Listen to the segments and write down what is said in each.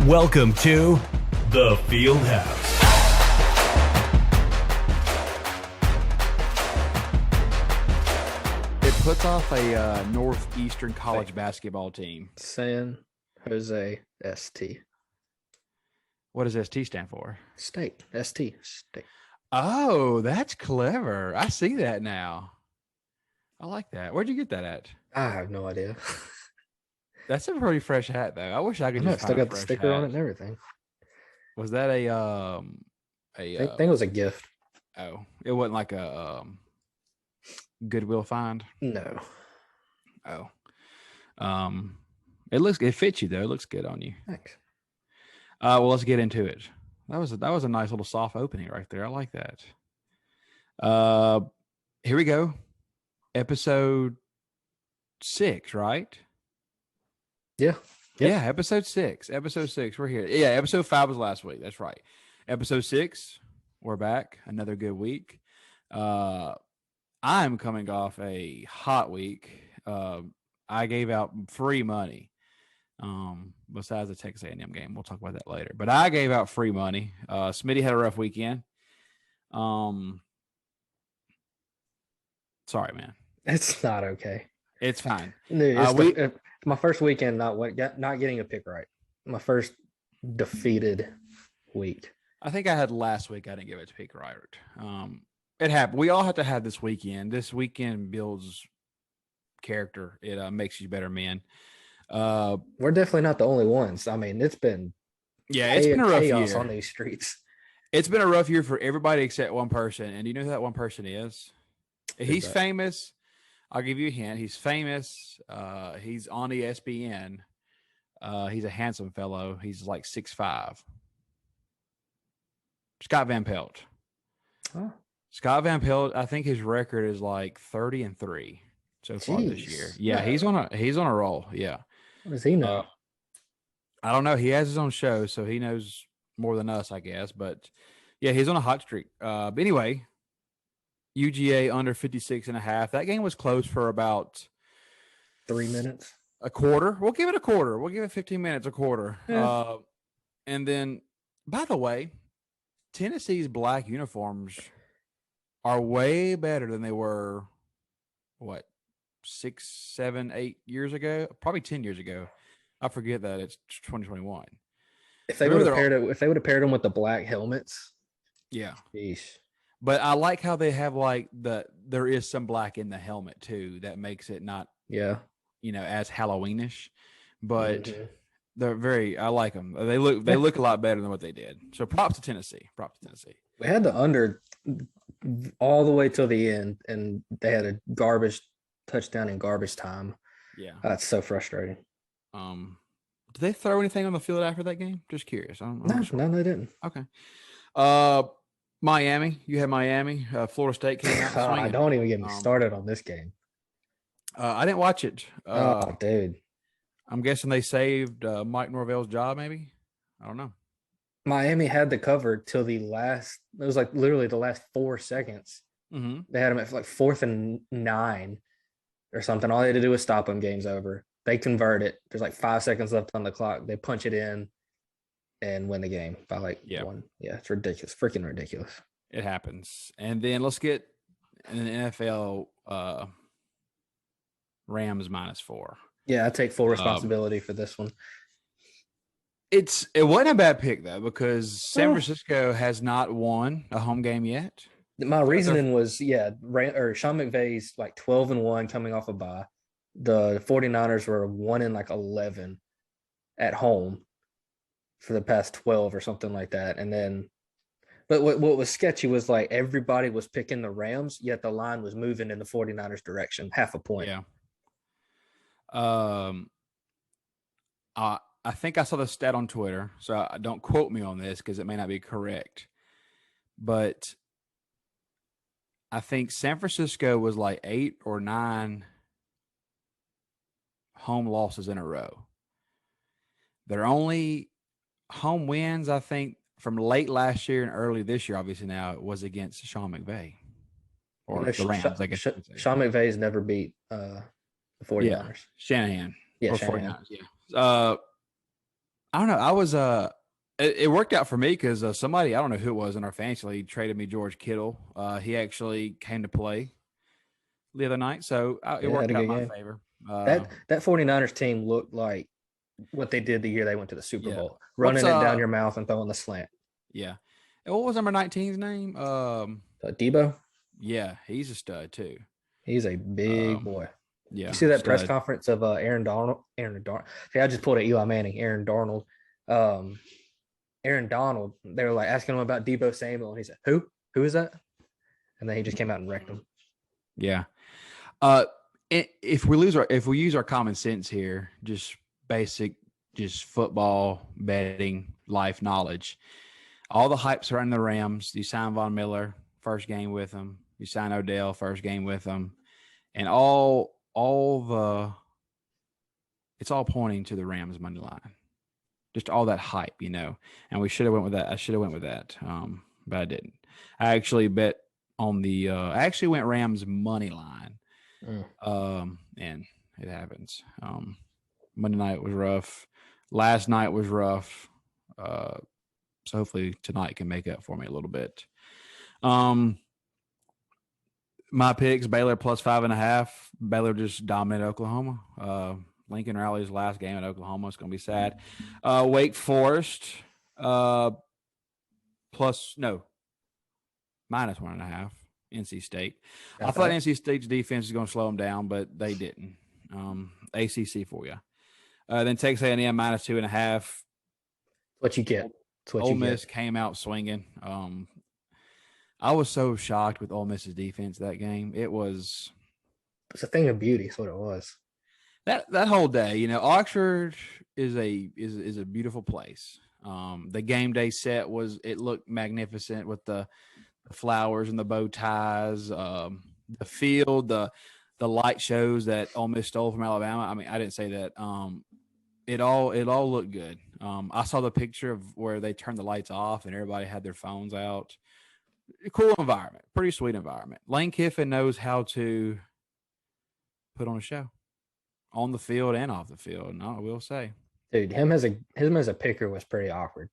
Welcome to the Field House. It puts off a Northeastern college basketball team. San Jose ST. What does ST stand for? State. ST. State. Oh, that's clever. I see that now. I like that. Where'd you get that at? I have no idea. That's a pretty fresh hat, though. I wish I could I just still find a got the fresh sticker on hat. it and everything. Was that a I think it was a gift. Oh, it wasn't like a Goodwill find? No. Oh. It fits you though. It looks good on you. Thanks. Well, let's get into it. That was a nice little soft opening right there. I like that. Here we go. Episode 6, right? Yeah. Yep. Yeah, episode 6. Episode 6. We're here. Yeah, episode 5 was last week. That's right. Episode 6, we're back. Another good week. I'm coming off a hot week. I gave out free money. Besides the Texas A&M game, we'll talk about that later. But I gave out free money. Smitty had a rough weekend. Sorry, man. It's not okay. It's fine. My first weekend not getting a pick right. My first defeated week. I think I had last week. I didn't give it to pick right. It happened. We all have to have this weekend. This weekend builds character. It makes you better men. We're definitely not the only ones. I mean, it's been it's been a rough chaos year on these streets. It's been a rough year for everybody except one person. And do you know who that one person is? He's famous. I'll give you a hint. He's famous. He's on ESPN. He's a handsome fellow. He's like 6'5". Scott Van Pelt. Oh. Scott Van Pelt, I think his record is like 30-3 so far this year. Yeah, he's on a roll. Yeah. What does he know? I don't know. He has his own show, so he knows more than us, I guess. But yeah, he's on a hot streak. But anyway, UGA under 56.5. That game was close for about 3 minutes. A quarter. We'll give it a quarter. We'll give it 15 minutes, a quarter. Yeah. And then, by the way, Tennessee's black uniforms are way better than they were, 6, 7, 8 years ago? Probably 10 years ago. I forget that it's 2021. If they would have paired them with the black helmets. Yeah. Sheesh. But I like how they have there is some black in the helmet too. That makes it not, as Halloweenish. But I like them. They look a lot better than what they did. So props to Tennessee. We had the under all the way till the end, and they had a garbage touchdown in garbage time. Yeah. That's so frustrating. Did they throw anything on the field after that game? Just curious. No, they didn't. Okay. Miami. You had Miami. Florida State came out. Don't even get me started on this game. I didn't watch it. Dude. I'm guessing they saved Mike Norvell's job, maybe? I don't know. Miami had the cover till it was like literally the last 4 seconds. Mm-hmm. They had him at like 4th and 9 or something. All they had to do was stop him. Game's over. They convert it. There's like 5 seconds left on the clock. They punch it in and win the game by 1. Yeah, it's ridiculous. Freaking ridiculous. It happens. And then let's get an NFL Rams -4. Yeah, I take full responsibility for this one. It wasn't a bad pick though, because San Francisco has not won a home game yet. My reasoning was, Sean McVay's like 12-1 coming off a bye. The 49ers were 1-11 at home for the past 12 or something like that. And then, but what was sketchy was like everybody was picking the Rams, yet the line was moving in the 49ers direction, half a point. Yeah. I think I saw the stat on Twitter, so don't quote me on this because it may not be correct. But I think San Francisco was like 8 or 9 home losses in a row. Their only home wins, I think, from late last year and early this year, obviously now, it was against Sean McVay. Or the Rams, I guess. Sean McVay's never beat the 49ers. Shanahan. Yeah, or Shanahan. 49ers, yeah. I don't know. I was it worked out for me because somebody, I don't know who it was in our fantasy league, traded me George Kittle. He actually came to play the other night, so it worked out in my favor. That 49ers team looked like what they did the year they went to the Super Bowl, running it down your mouth and throwing the slant. Yeah. And what was number 19's name? Debo. Yeah, he's a stud too. He's a big boy. Yeah. You see that press conference of Aaron Donald? See, I just pulled at Eli Manning. Aaron Darnold. Aaron Donald. They were like asking him about Debo Samuel, and he said, "Who? Who is that?" And then he just came out and wrecked him. Yeah. If we use our common sense here, just basic, just football betting, life knowledge. All the hypes around the Rams. You sign Von Miller, first game with them. You sign Odell, first game with them, and it's all pointing to the Rams money line. Just all that hype, and we should have went with that. I should have went with that, but I didn't. I actually bet on I actually went Rams money line. And it happens. Monday night was rough. Last night was rough. So hopefully tonight can make up for me a little bit. My picks, Baylor plus 5.5. Baylor just dominated Oklahoma. Lincoln Riley's last game at Oklahoma. It's going to be sad. Wake Forest minus 1.5. NC State. I thought NC State's defense was going to slow them down, but they didn't. ACC for you. Then Texas A&M minus 2.5. What you get? Ole Miss came out swinging. I was so shocked with Ole Miss's defense that game. It's a thing of beauty. That's what it was. That whole day, Oxford is a beautiful place. The game day set it looked magnificent with the flowers and the bow ties, the field, the light shows that Ole Miss stole from Alabama. I mean, I didn't say that. It all looked good. I saw the picture of where they turned the lights off and everybody had their phones out. Cool environment, pretty sweet environment. Lane Kiffin knows how to put on a show on the field and off the field. No, I will say, dude, him as a picker was pretty awkward.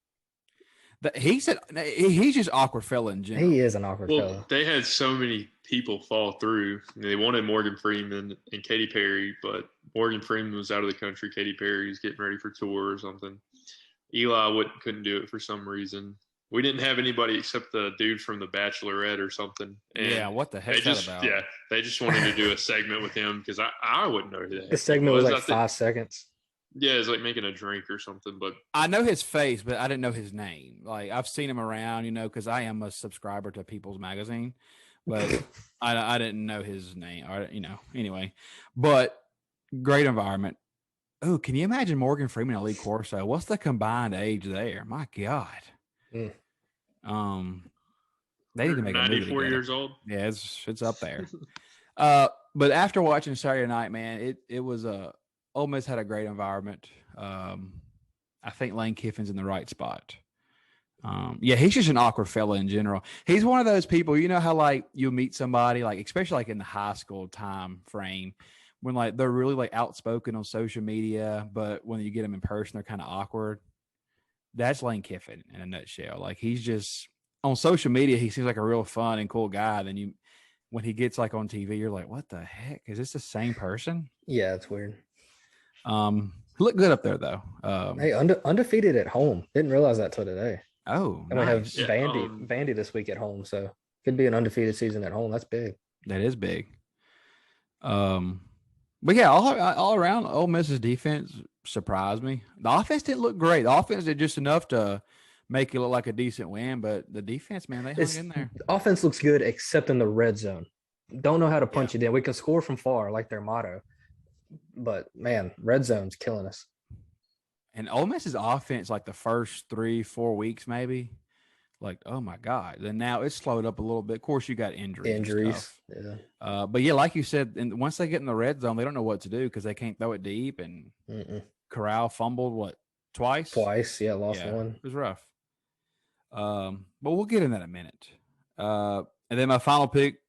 He's just awkward fella in general. He is an awkward fella. They had so many people fall through. They wanted Morgan Freeman and Katy Perry, but Morgan Freeman was out of the country. Katy Perry was getting ready for tour or something. Eli couldn't do it for some reason. We didn't have anybody except the dude from The Bachelorette or something. And yeah, what the heck is that about? Yeah, they just wanted to do a segment with him because I wouldn't know who that. The segment was like 5 seconds. Yeah, it's like making a drink or something. But I know his face, but I didn't know his name. Like I've seen him around, because I am a subscriber to People's Magazine, but I didn't know his name. Or anyway. But great environment. Oh, can you imagine Morgan Freeman and Lee Corso? What's the combined age there? My God. Mm. They need to make a movie 94 years old. Yeah, it's up there. But after watching Saturday night, man, it was Ole Miss had a great environment. I think Lane Kiffin's in the right spot. Yeah, he's just an awkward fella in general. He's one of those people, how like you'll meet somebody, like especially like in the high school time frame, when like they're really like outspoken on social media, but when you get them in person, they're kind of awkward. That's Lane Kiffin in a nutshell. Like he's just on social media, he seems like a real fun and cool guy. Then when he gets like on TV, you're like, what the heck? Is this the same person? Yeah, it's weird. Look good up there though. Hey, undefeated at home. Didn't realize that till today. Oh, and nice. We have Vandy this week at home, so could be an undefeated season at home. That's big. That is big. But yeah, all around, Ole Miss's defense surprised me. The offense didn't look great. The offense did just enough to make it look like a decent win, but the defense, man, they hung in there. The offense looks good except in the red zone. Don't know how to punch it in. We can score from far, like their motto. But man, red zone's killing us. And Ole Miss's offense, like the first 3-4 weeks, maybe, like, oh my God. Then now it's slowed up a little bit. Of course, you got injuries. Yeah. But yeah, like you said, and once they get in the red zone, they don't know what to do because they can't throw it deep. And Corral fumbled twice? Twice, yeah, lost one. It was rough. But we'll get in that in a minute. And then my final pick,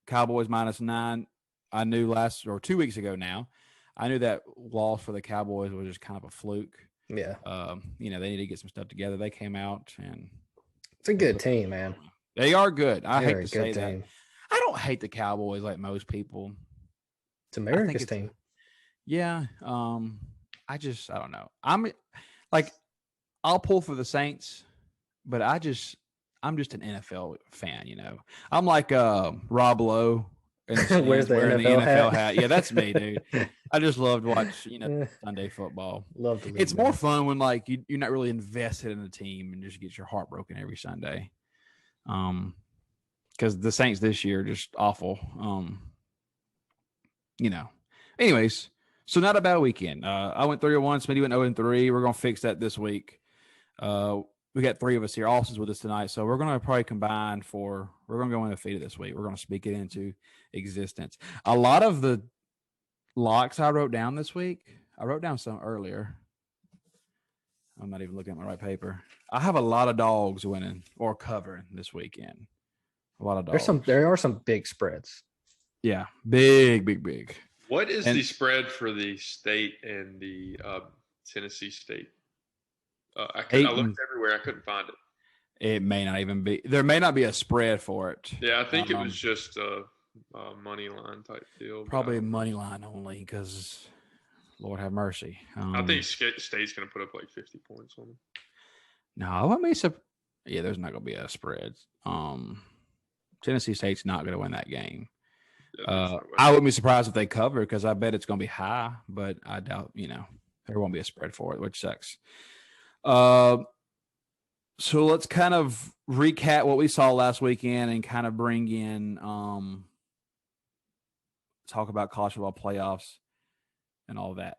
Cowboys -9. I knew 2 weeks ago now, I knew that loss for the Cowboys was just kind of a fluke. Yeah. You know, they need to get some stuff together. They came out and it's a good team, man. They are good. I They're hate to say that. I don't hate the Cowboys like most people. It's America's team. Yeah. I don't know. I'm like, I'll pull for the Saints, but I'm just an NFL fan, you know. I'm like Rob Lowe Where's the wearing NFL the NFL hat. Yeah, that's me, dude. I just love to watch, Sunday football. Love the league, It's more fun when like you're not really invested in the team and just get your heart broken every Sunday. Because the Saints this year are just awful. Anyways, so not a bad weekend. I went 3-1. Smitty went 0-3. We're gonna fix that this week. We got 3 of us here. Austin's with us tonight, so we're gonna probably combine we're gonna go undefeated this week. We're gonna speak it into existence. A lot of the locks I wrote down this week, I wrote down some earlier. I'm not even looking at my right paper. I have a lot of dogs winning or covering this weekend. A lot of dogs. There are some big spreads. Yeah, big. What is the spread for the state and the Tennessee State? I looked everywhere. I couldn't find it. It may not even be. There may not be a spread for it. Yeah, I think it was just a money line type deal. Probably a money line only because, Lord have mercy. I think State's going to put up like 50 points on them. No, there's not going to be a spread. Tennessee State's not going to win that game. I wouldn't be surprised if they cover because I bet it's going to be high, but I doubt, there won't be a spread for it, which sucks. So let's kind of recap what we saw last weekend and kind of bring in, talk about college football playoffs and all that.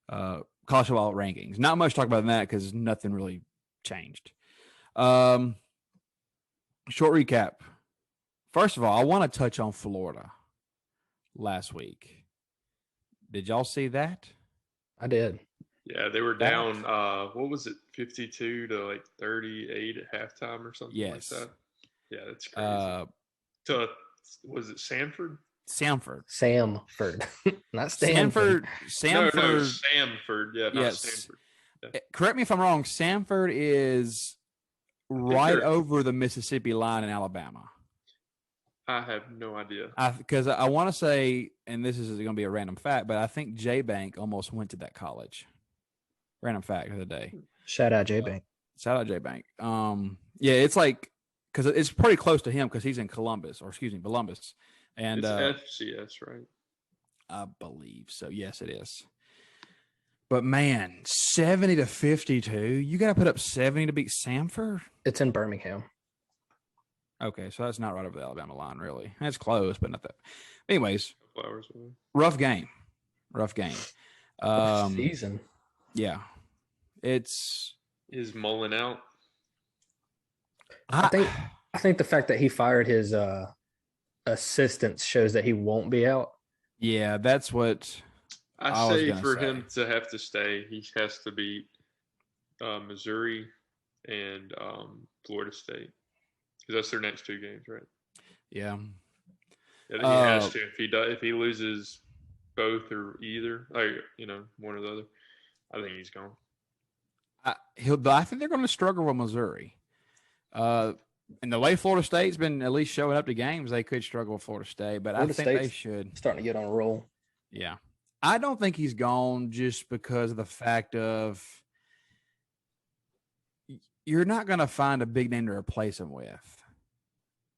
College football rankings. Not much to talk about that because nothing really changed. Short recap. First of all, I want to touch on Florida last week. Did y'all see that? I did. Yeah, they were down, what was it, 52 to like 38 at halftime or something like that? Yeah, that's crazy. Was it Samford? Samford. Not Stanford. Samford. No, Samford. Yeah, not Stanford. Yeah. Correct me if I'm wrong. Samford is right over the Mississippi line in Alabama. I have no idea. Because I want to say, and this is going to be a random fact, but I think J-Bank almost went to that college. Random fact of the day. Shout out J-Bank. Yeah, it's like, because it's pretty close to him because he's in Columbus. And it's FCS, right? I believe so. Yes, it is. But man, 70 to 52. You got to put up 70 to beat Samford? It's in Birmingham. Okay, so that's not right over the Alabama line, really. That's close, but not that. Anyways, rough game. Season. Yeah. Is Mullen out? I think the fact that he fired his assistants shows that he won't be out. Yeah, that's what I say for him to have to stay, he has to beat Missouri and Florida State. Because that's their next 2 games, right? Yeah. I think he has to. If he loses both or either, one or the other, I think he's gone. I think they're going to struggle with Missouri. And the way Florida State's been at least showing up to games, they could struggle with Florida State, but I think they should. Starting to get on a roll. Yeah. I don't think he's gone just because of the fact of you're not going to find a big name to replace him with.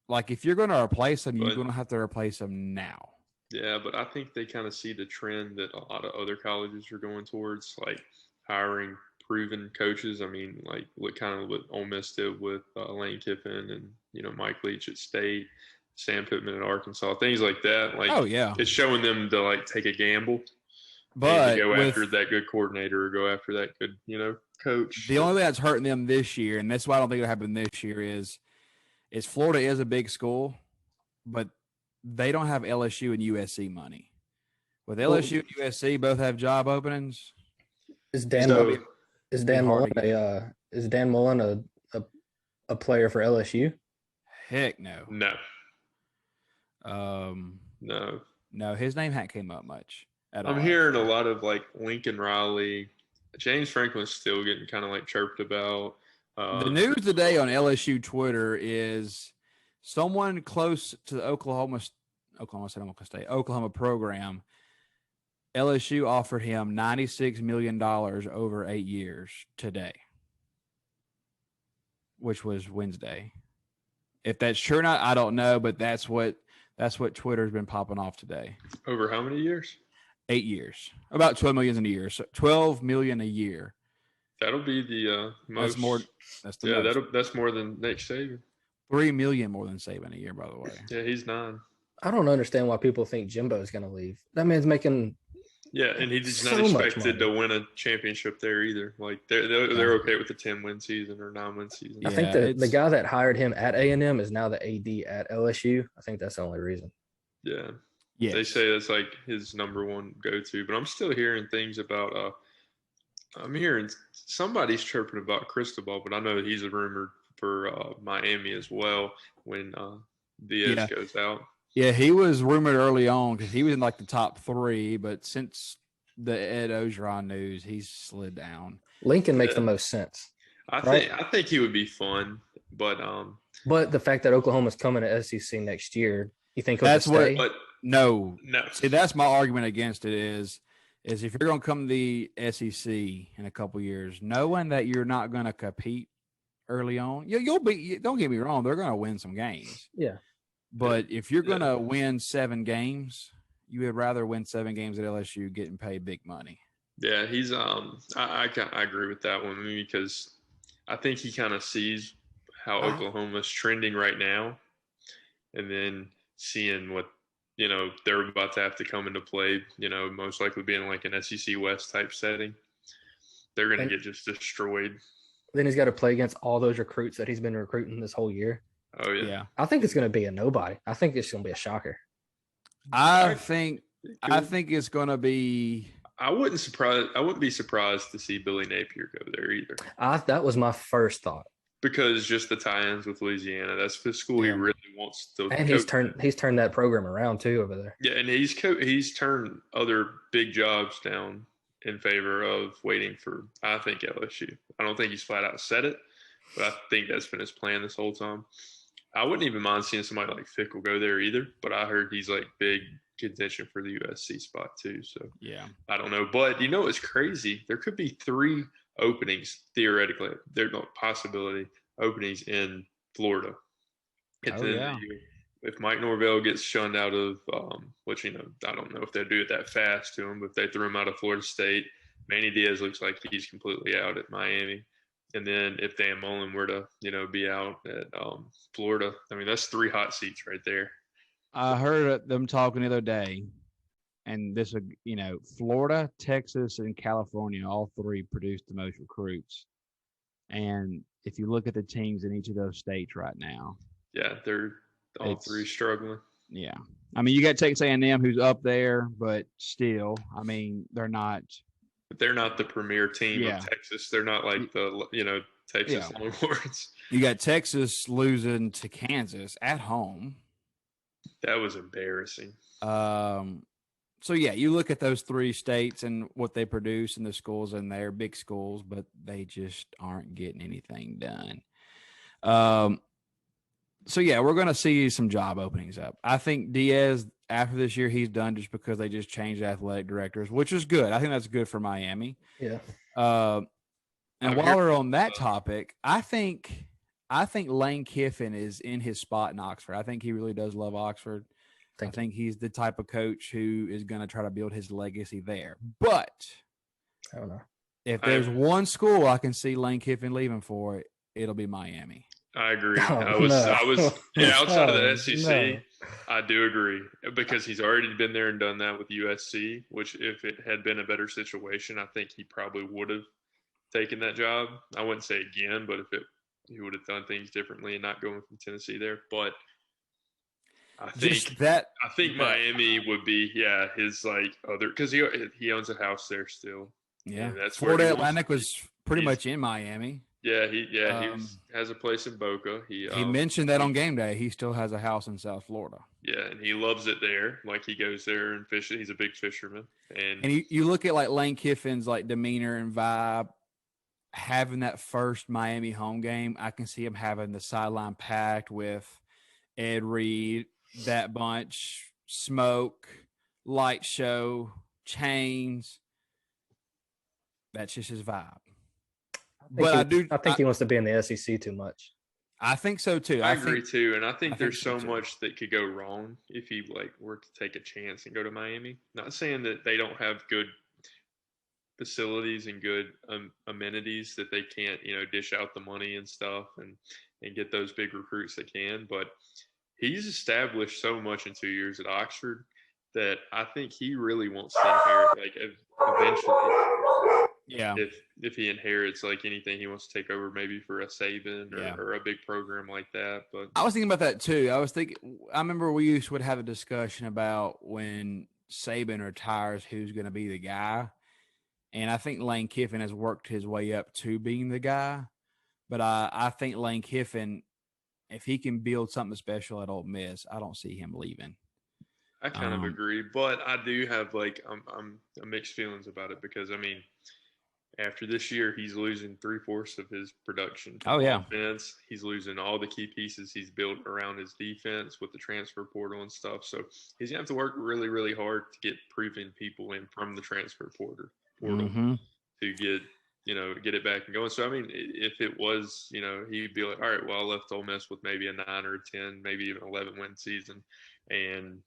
Like, if you're going to replace him, you're going to have to replace him now. Yeah, but I think they kind of see the trend that a lot of other colleges are going towards, like hiring proven coaches. I mean, like what Ole Miss did with Lane Kiffin and, Mike Leach at State, Sam Pittman at Arkansas, things like that. Like, oh, yeah. It's showing them to, like, take a gamble. But to go after that good coordinator or go after that good, coach. The only thing that's hurting them this year, and that's why I don't think it'll happen this year, is Florida is a big school, but they don't have LSU and USC money. With LSU and USC both have job openings. Is Dan Mullen a player for LSU? Heck no. No. No, his name hadn't came up much at all. I'm hearing a lot of like Lincoln Riley, James Franklin's still getting kind of like chirped about. The news today on LSU Twitter is someone close to the Oklahoma program. LSU offered him $96 million over 8 years today, which was Wednesday. If that's true or not, I don't know, but that's what Twitter's been popping off today. Over how many years? 8 years. About $12 million a year. So $12 million a year. That'll be the most. That's most. That's more than Nick Saban. $3 million more than Saban a year, by the way. Yeah, he's 9. I don't understand why people think Jimbo's going to leave. That man's making. Yeah, and he's not expected to win a championship there either. Like they're okay with the 10-win season or 9-win season. I think the guy that hired him at A&M is now the AD at LSU. I think that's the only reason. Yeah. Yes. They say that's like his number one go-to, but I'm still hearing things about. I'm hearing somebody's chirping about Cristobal, but I know he's a rumor for Miami as well when Diaz goes out. Yeah, he was rumored early on because he was in like the top 3, but since the Ed Ogeron news, he's slid down. Lincoln makes the most sense. I think he would be fun, but the fact that Oklahoma's coming to SEC next year, you think he'll stay? No. See, that's my argument against it is if you're going to come to the SEC in a couple years, knowing that you're not going to compete early on, you'll be. Don't get me wrong, they're going to win some games. Yeah. But if you're going to win 7 games, you would rather win 7 games at LSU getting paid big money. Yeah, he's I agree with that one because I think he kind of sees how Oklahoma's trending right now, and then seeing what they're about to have to come into play. Most likely being like an SEC West type setting, they're going to get just destroyed. Then he's got to play against all those recruits that he's been recruiting this whole year. Oh yeah. I think it's going to be a nobody. I think it's going to be a shocker. I think it's going to be. I wouldn't be surprised to see Billy Napier go there either. That was my first thought. Because just the tie-ins with Louisiana, that's the school he really wants to. And he's turned that program around too over there. Yeah, and he's turned other big jobs down in favor of waiting for, I think, LSU. I don't think he's flat out said it, but I think that's been his plan this whole time. I wouldn't even mind seeing somebody like Fickle go there either, but I heard he's like big contention for the USC spot too. So yeah, I don't know. But it's crazy. There could be 3 openings theoretically. There's no possibility openings in Florida. At the end of the year. If Mike Norvell gets shunned out of, which I don't know if they'll do it that fast to him, but if they threw him out of Florida State, Manny Diaz looks like he's completely out at Miami. And then if Dan Mullen were to, be out at Florida, that's 3 hot seats right there. I heard them talking the other day, and this, Florida, Texas, and California, all 3 produced the most recruits. And if you look at the teams in each of those states right now, yeah, they're all 3 struggling. Yeah, you got Texas A&M who's up there, but still, they're not. But they're not the premier team of Texas. They're not like the Texas Longhorns. You got Texas losing to Kansas at home. That was embarrassing. So yeah, you look at those 3 states and what they produce in the schools, and they're big schools, but they just aren't getting anything done. So yeah, we're going to see some job openings up. I think Diaz, after this year, he's done just because they just changed athletic directors, which is good. I think that's good for Miami. Yeah. And while we're on that topic, I think Lane Kiffin is in his spot in Oxford. I think he really does love Oxford. I think he's the type of coach who is going to try to build his legacy there. But I don't know. If there's one school I can see Lane Kiffin leaving for, it'll be Miami. I agree. I was outside of the SEC. I do agree because he's already been there and done that with USC, which if it had been a better situation, I think he probably would have taken that job. I wouldn't say again, but he would have done things differently and not going from Tennessee there. But I think Miami would be his like other because he owns a house there still. Yeah, and that's Florida Atlantic was pretty much in Miami. has a place in Boca. He mentioned that on game day. He still has a house in South Florida. Yeah, and he loves it there. Like he goes there and fishes. He's a big fisherman. And you look at like Lane Kiffin's like demeanor and vibe. Having that first Miami home game, I can see him having the sideline packed with Ed Reed, that bunch, smoke, light show, chains. That's just his vibe. I think he wants to be in the SEC too much. I think so too. I agree too, and I think there's so much that could go wrong if he were to take a chance and go to Miami. Not saying that they don't have good facilities and good amenities that they can't, dish out the money and stuff and get those big recruits that can. But he's established so much in 2 years at Oxford that I think he really wants to inherit, eventually. Yeah. If he inherits anything, he wants to take over maybe for a Saban or a big program like that. But I was thinking about that too. I remember we would have a discussion about when Saban retires, who's going to be the guy. And I think Lane Kiffin has worked his way up to being the guy. But I think Lane Kiffin, if he can build something special at Ole Miss, I don't see him leaving. I kind of agree. But I do have I'm mixed feelings about it because, after this year, he's losing 3/4 of his production. Offense. He's losing all the key pieces he's built around his defense with the transfer portal and stuff. So he's going to have to work really, really hard to get proven people in from the transfer portal to get it back and going. So, if it was, he'd be like, all right, well, I left Ole Miss with maybe a 9 or a 10, maybe even 11 win season. And,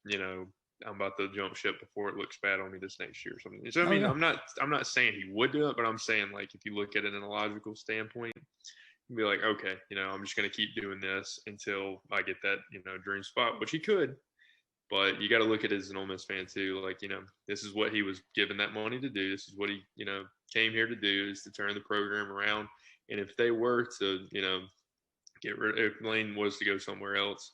I'm about to jump ship before it looks bad on me this next year or something. So, I'm not saying he would do it, but I'm saying if you look at it in a logical standpoint, you'd be like, okay, I'm just going to keep doing this until I get that, dream spot, which he could. But you got to look at it as an Ole Miss fan too. This is what he was given that money to do. This is what he, came here to do, is to turn the program around. And if they were to, get rid, if Lane was to go somewhere else,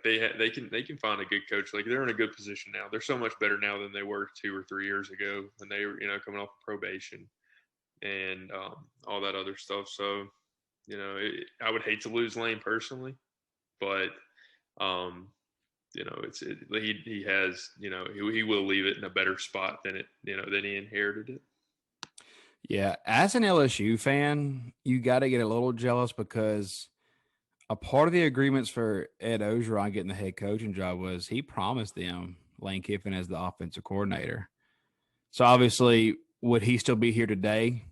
they can find a good coach. They're in a good position now. They're so much better now than they were 2 or 3 years ago when they were, coming off of probation and all that other stuff. So, I would hate to lose Lane personally, but he has, he will leave it in a better spot than than he inherited it. Yeah. As an LSU fan, you got to get a little jealous because a part of the agreements for Ed Ogeron getting the head coaching job was he promised them Lane Kiffin as the offensive coordinator. So obviously, would he still be here today?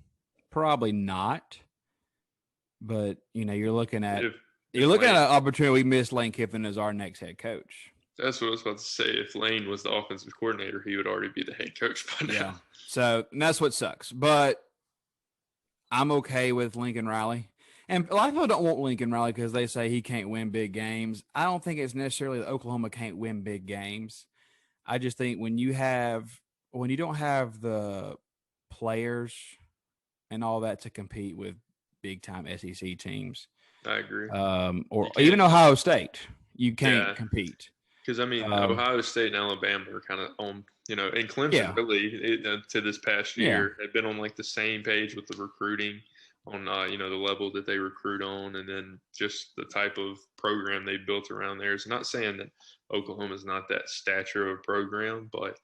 Probably not. But, you're looking at an opportunity. We missed Lane Kiffin as our next head coach. That's what I was about to say. If Lane was the offensive coordinator, he would already be the head coach by now. Yeah. So that's what sucks. But I'm okay with Lincoln Riley. And a lot of people don't want Lincoln Riley because they say he can't win big games. I don't think it's necessarily that Oklahoma can't win big games. I just think when you don't have the players and all that to compete with big time SEC teams. I agree. Or even Ohio State, you can't compete. Because Ohio State and Alabama are kind of on, and Clemson really to this past year had been on the same page with the recruiting on the level that they recruit on, and then just the type of program they built around there. It's not saying that Oklahoma is not that stature of a program, but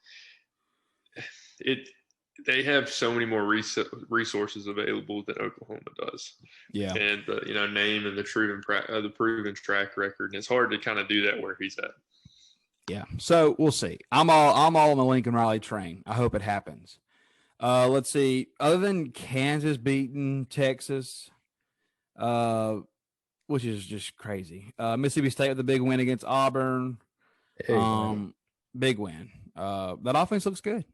they have so many more resources available than Oklahoma does. Yeah, and the name and the proven track record, and it's hard to kind of do that where he's at. Yeah, so we'll see. I'm all on the Lincoln Riley train. I hope it happens. Let's see. Other than Kansas beating Texas, which is just crazy. Mississippi State with a big win against Auburn. Big win. That offense looks good.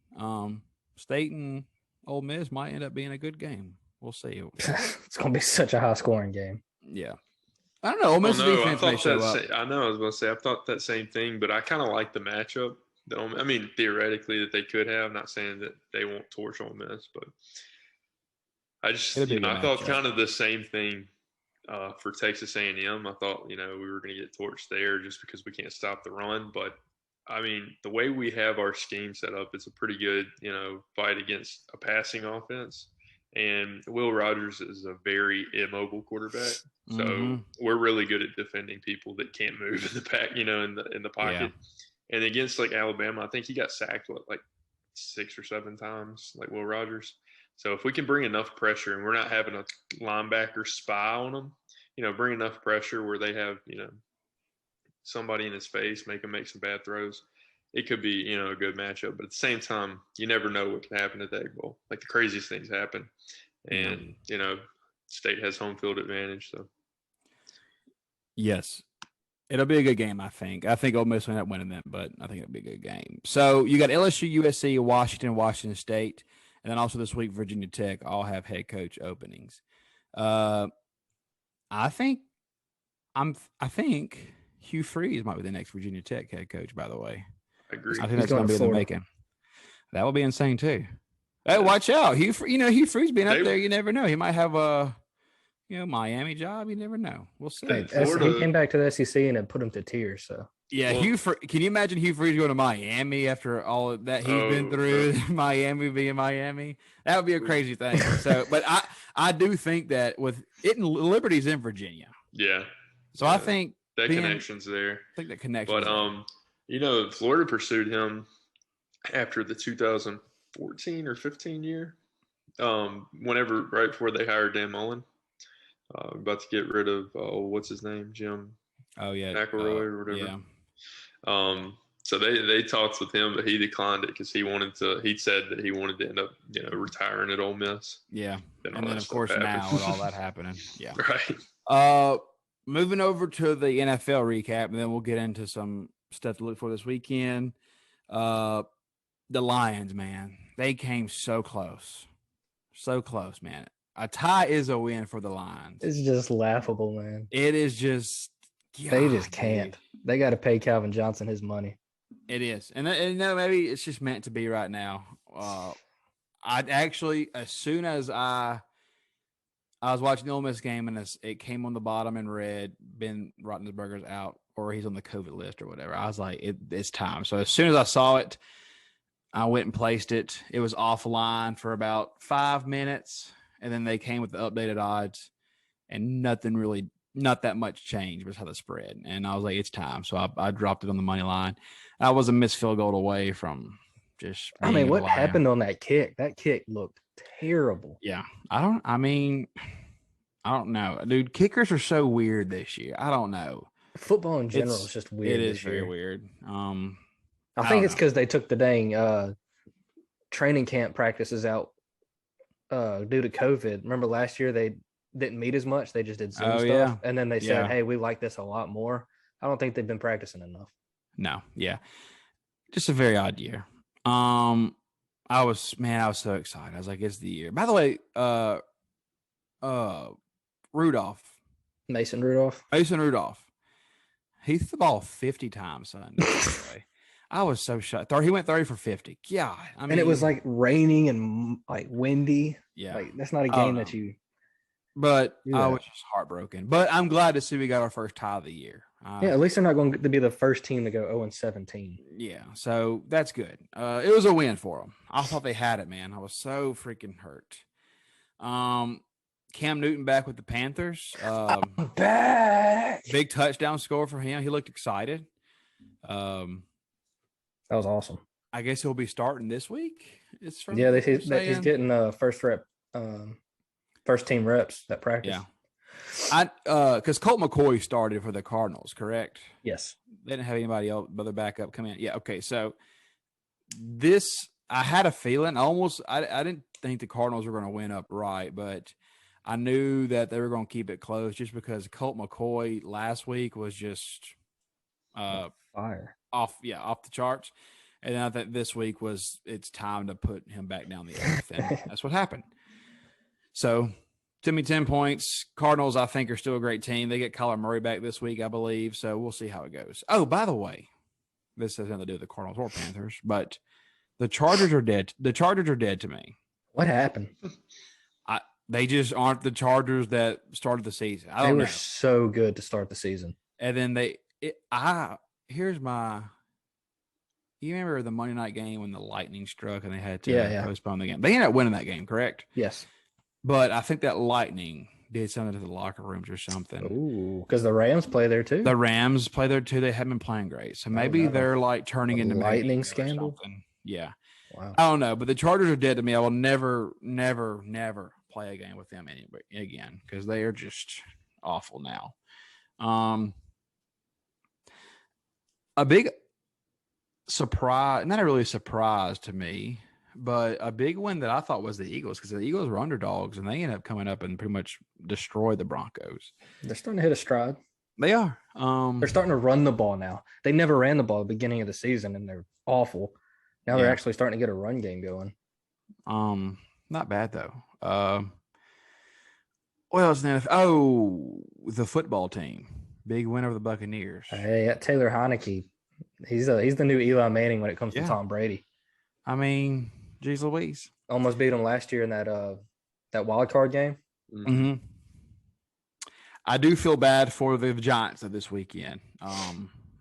State and Ole Miss might end up being a good game. We'll see. It's going to be such a high-scoring game. Yeah. I don't know. Ole Miss defense may show up. I know. I was going to say I thought that same thing, but I kind of like the matchup. Theoretically that they could have. Not saying that they won't torch Ole Miss, but I just I thought kind of the same thing for Texas A&M. I thought we were going to get torched there just because we can't stop the run. But the way we have our scheme set up, it's a pretty good fight against a passing offense. And Will Rogers is a very immobile quarterback. So we're really good at defending people that can't move in the pack, in the pocket. Yeah. And against like Alabama, I think he got sacked like 6 or 7 times, like Will Rogers. So if we can bring enough pressure and we're not having a linebacker spy on them, bring enough pressure where they have, somebody in his face, make him make some bad throws, it could be, a good matchup. But at the same time, you never know what can happen at the Egg Bowl. Like the craziest things happen. And, State has home field advantage. So, yes, it'll be a good game, I think. I think Ole Miss will end up winning that, but I think it'll be a good game. So you got LSU, USC, Washington State, and then also this week, Virginia Tech all have head coach openings. I think Hugh Freeze might be the next Virginia Tech head coach, by the way. I agree. I think that's going to be in the making. That will be insane, too. Hey, watch out. Hugh Freeze being up there, you never know. He might have a, Miami job. You never know. We'll see. Hey, he came back to the SEC and it put him to tears, so. Yeah, can you imagine Hugh Freeze going to Miami after all of that he's been through? Miami being Miami, that would be a crazy thing. So, but I do think that with it, Liberty's in Virginia. Yeah. So I think that connection's there. I think that connection. But Florida pursued him after the 2014 or 15 year. Whenever right before they hired Dan Mullen, about to get rid of what's his name, Jim. Oh yeah, McElroy or whatever. Yeah. So they talked with him, but he declined it because he said that he wanted to end up, retiring at Ole Miss. Yeah. And then of course now with all that happening. Yeah. Right. Moving over to the NFL recap, and then we'll get into some stuff to look for this weekend. The Lions, man, they came so close. So close, man. A tie is a win for the Lions. It's just laughable, man. It is just they just can't. They got to pay Calvin Johnson his money. It is. And maybe it's just meant to be right now. I'd actually, as soon as I was watching the Ole Miss game and it came on the bottom in red, Ben Roethlisberger's out or he's on the COVID list or whatever, I was like, it's time. So as soon as I saw it, I went and placed it. It was offline for about 5 minutes, and then they came with the updated odds, and not that much change was how the spread. And I was like, it's time. So I dropped it on the money line. I was a missed field goal away from just. What happened on that kick? That kick looked terrible. Yeah. I don't know. Dude, kickers are so weird this year. I don't know. Football in general is just weird. It is very weird. I think it's because they took the dang training camp practices out due to COVID. Remember last year they didn't meet as much. They just did Zoom stuff. Yeah. And then they said, hey, we like this a lot more. I don't think they've been practicing enough. No. Yeah. Just a very odd year. I was so excited. I was like, it's the year. By the way, Mason Rudolph. He threw the ball 50 times Sunday. I was so shocked. He went 30 for 50. God. And it was like raining and like windy. Yeah. Like that's not a game that you. But I was just heartbroken. But I'm glad to see we got our first tie of the year. At least they're not going to be the first team to go 0-17. Yeah, so that's good. It was a win for them. I thought they had it, man. I was so freaking hurt. Cam Newton back with the Panthers. Back. Big touchdown score for him. He looked excited. That was awesome. I guess he'll be starting this week. He's getting first team reps at practice. Yeah. Because Colt McCoy started for the Cardinals, correct? Yes. They didn't have anybody else but their backup come in. Yeah. Okay. So I had a feeling I didn't think the Cardinals were going to win upright, but I knew that they were going to keep it close just because Colt McCoy last week was just fire off the charts. And I think this week it's time to put him back down the earth. And that's what happened. So, to me, 10 points. Cardinals, I think, are still a great team. They get Kyler Murray back this week, I believe. So, we'll see how it goes. Oh, by the way, this has nothing to do with the Cardinals or Panthers, but the Chargers are dead. The Chargers are dead to me. What happened? They just aren't the Chargers that started the season. They were so good to start the season. And then you remember the Monday night game when the lightning struck and they had to postpone the game? They ended up winning that game, correct? Yes. But I think that Lightning did something to the locker rooms or something. Ooh, because the Rams play there too. The Rams play there too. They haven't been playing great, so maybe they're like turning into Lightning scandal. Or something. Yeah, wow. I don't know, but the Chargers are dead to me. I will never play a game with them again because they are just awful now. A big surprise, not really a surprise to me, but a big win that I thought was the Eagles, because the Eagles were underdogs and they ended up coming up and pretty much destroyed the Broncos. They're starting to hit a stride. They are. They're starting to run the ball now. They never ran the ball at the beginning of the season, and they're awful. Now they're actually starting to get a run game going. Not bad though. What else? Oh, the football team. Big win over the Buccaneers. Hey, Taylor Heineke. He's the new Eli Manning when it comes to Tom Brady. I mean, geez Louise. Almost beat him last year in that wild card game. Mm-hmm. I do feel bad for the Giants of this weekend.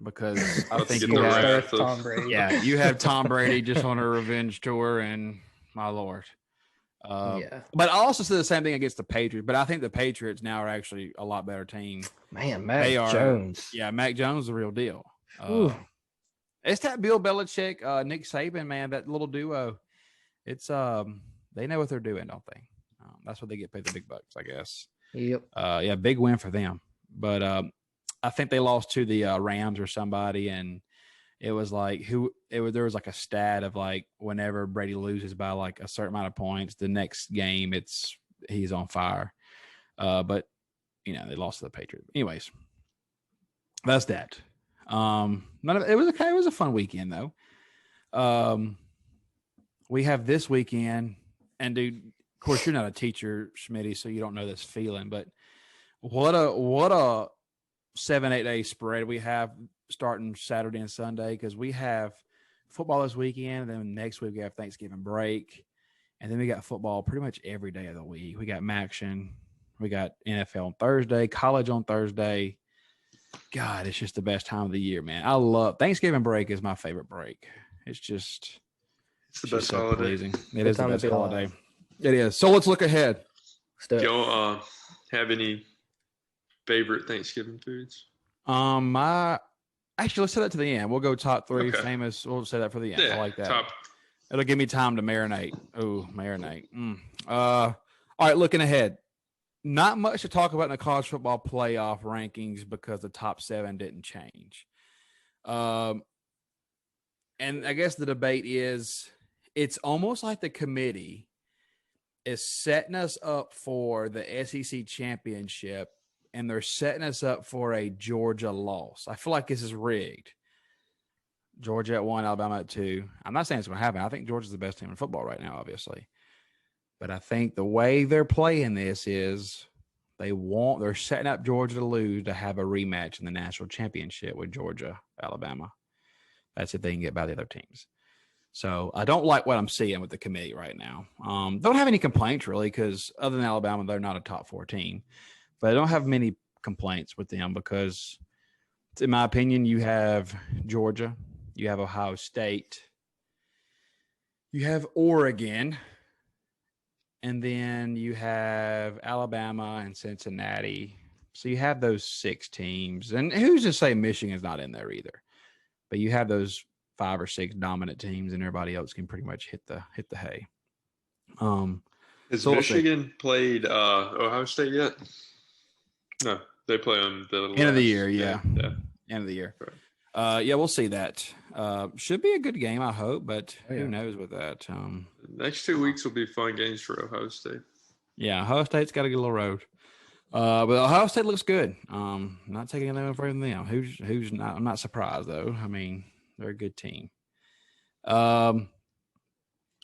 Because I think you have Tom Brady. Yeah, you have Tom Brady just on a revenge tour, and my Lord. But I also say the same thing against the Patriots. But I think the Patriots now are actually a lot better team. Man, Mac Jones. Yeah, Mac Jones is the real deal. It's that Bill Belichick, Nick Saban, man, that little duo. It's they know what they're doing, don't they? That's what they get paid the big bucks, I guess. Yep. Big win for them. But I think they lost to the Rams or somebody, and it was like there was like a stat of like whenever Brady loses by like a certain amount of points, the next game he's on fire. But they lost to the Patriots. Anyways, that's that. It was okay. It was a fun weekend though. We have this weekend, and dude, of course you're not a teacher, Schmitty, so you don't know this feeling, but what a 7-8 day spread we have starting Saturday and Sunday, because we have football this weekend, and then next week we have Thanksgiving break, and then we got football pretty much every day of the week. We got Maction, we got NFL on Thursday, college on Thursday. God, it's just the best time of the year, man. I love Thanksgiving break. Is my favorite break. It's the best holiday. Pleasing. It is the best holiday. It is. So let's look ahead. Do y'all have any favorite Thanksgiving foods? Actually, let's say that to the end. We'll go top three famous. We'll say that for the end. Yeah, I like that. It'll give me time to marinate. Oh, marinate. All right, looking ahead. Not much to talk about in the college football playoff rankings because the top 7 didn't change. And I guess the debate is, it's almost like the committee is setting us up for the SEC championship, and they're setting us up for a Georgia loss. I feel like this is rigged. Georgia at 1, Alabama at 2. I'm not saying it's going to happen. I think Georgia's the best team in football right now, obviously. But I think the way they're playing this is they're setting up Georgia to lose to have a rematch in the national championship with Georgia, Alabama. That's if they can get by the other teams. So I don't like what I'm seeing with the committee right now. Don't have any complaints really, because other than Alabama, they're not a top 4 team. But I don't have many complaints with them because, in my opinion, you have Georgia, you have Ohio State, you have Oregon, and then you have Alabama and Cincinnati. So you have those 6 teams. And who's to say Michigan's not in there either? But you have those 5 or 6 dominant teams, and everybody else can pretty much hit the hay. Has Michigan played Ohio State yet? No, they play on the end of the year. Yeah. End of the year. Right. We'll see that. Should be a good game, I hope, but who knows with that. Next 2 weeks will be fun games for Ohio State. Yeah, Ohio State's got a good little road. But Ohio State looks good. Not taking anything away from them. Who's not? I'm not surprised though. I mean, they're a good team. So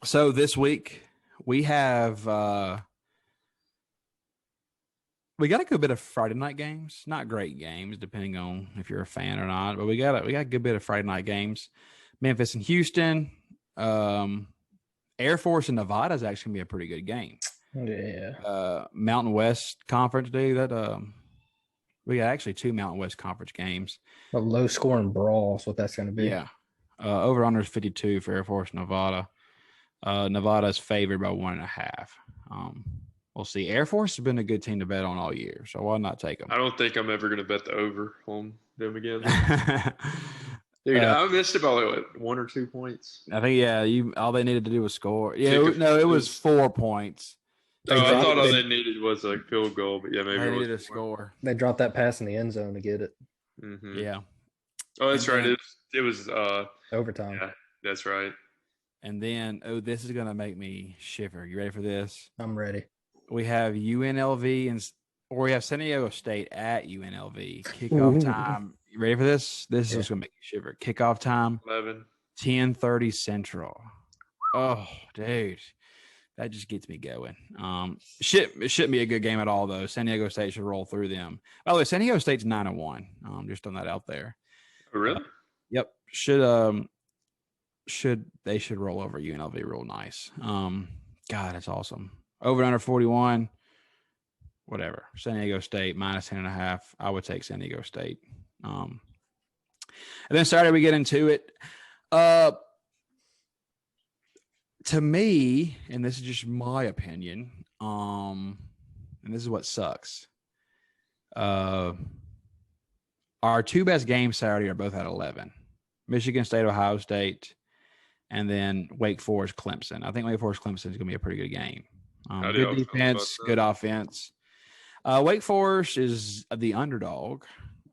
this week we have we got a good bit of Friday night games. Not great games, depending on if you're a fan or not. But we got a good bit of Friday night games. Memphis and Houston. Air Force and Nevada is actually gonna be a pretty good game. Yeah. Mountain West Conference, dude. That we got actually 2 Mountain West Conference games. A low scoring brawl is what that's going to be. Yeah. Over under is 52 for Air Force Nevada. Nevada is favored by 1.5. We'll see. Air Force has been a good team to bet on all year, so why not take them? I don't think I'm ever going to bet the over on them again. Dude, I missed it by like 1 or 2 points. I think all they needed to do was score. Yeah, it was 4 points. I thought all they needed was a field goal, but yeah, maybe they it was needed a score. They dropped that pass in the end zone to get it. Mm-hmm. Yeah. Oh, that's right. It was overtime. Yeah, that's right. And then, this is gonna make me shiver. You ready for this? I'm ready. We have UNLV or we have San Diego State at UNLV. Kickoff time. You ready for this? This is gonna make you shiver. Kickoff time. 10:30 Central. Oh, dude. That just gets me going. It shouldn't be a good game at all, though. San Diego State should roll through them. By the way, San Diego State's 9-1. Just throwing that out there. Oh, really? Yep. They should roll over UNLV real nice. God, that's awesome. Over under 41. Whatever. San Diego State -10.5. I would take San Diego State. And then Saturday we get into it. To me, and this is just my opinion, and this is what sucks. Our 2 best games Saturday are both at 11. Michigan State, Ohio State, and then Wake Forest, Clemson. I think Wake Forest, Clemson is going to be a pretty good game. Good defense, good offense. Wake Forest is the underdog.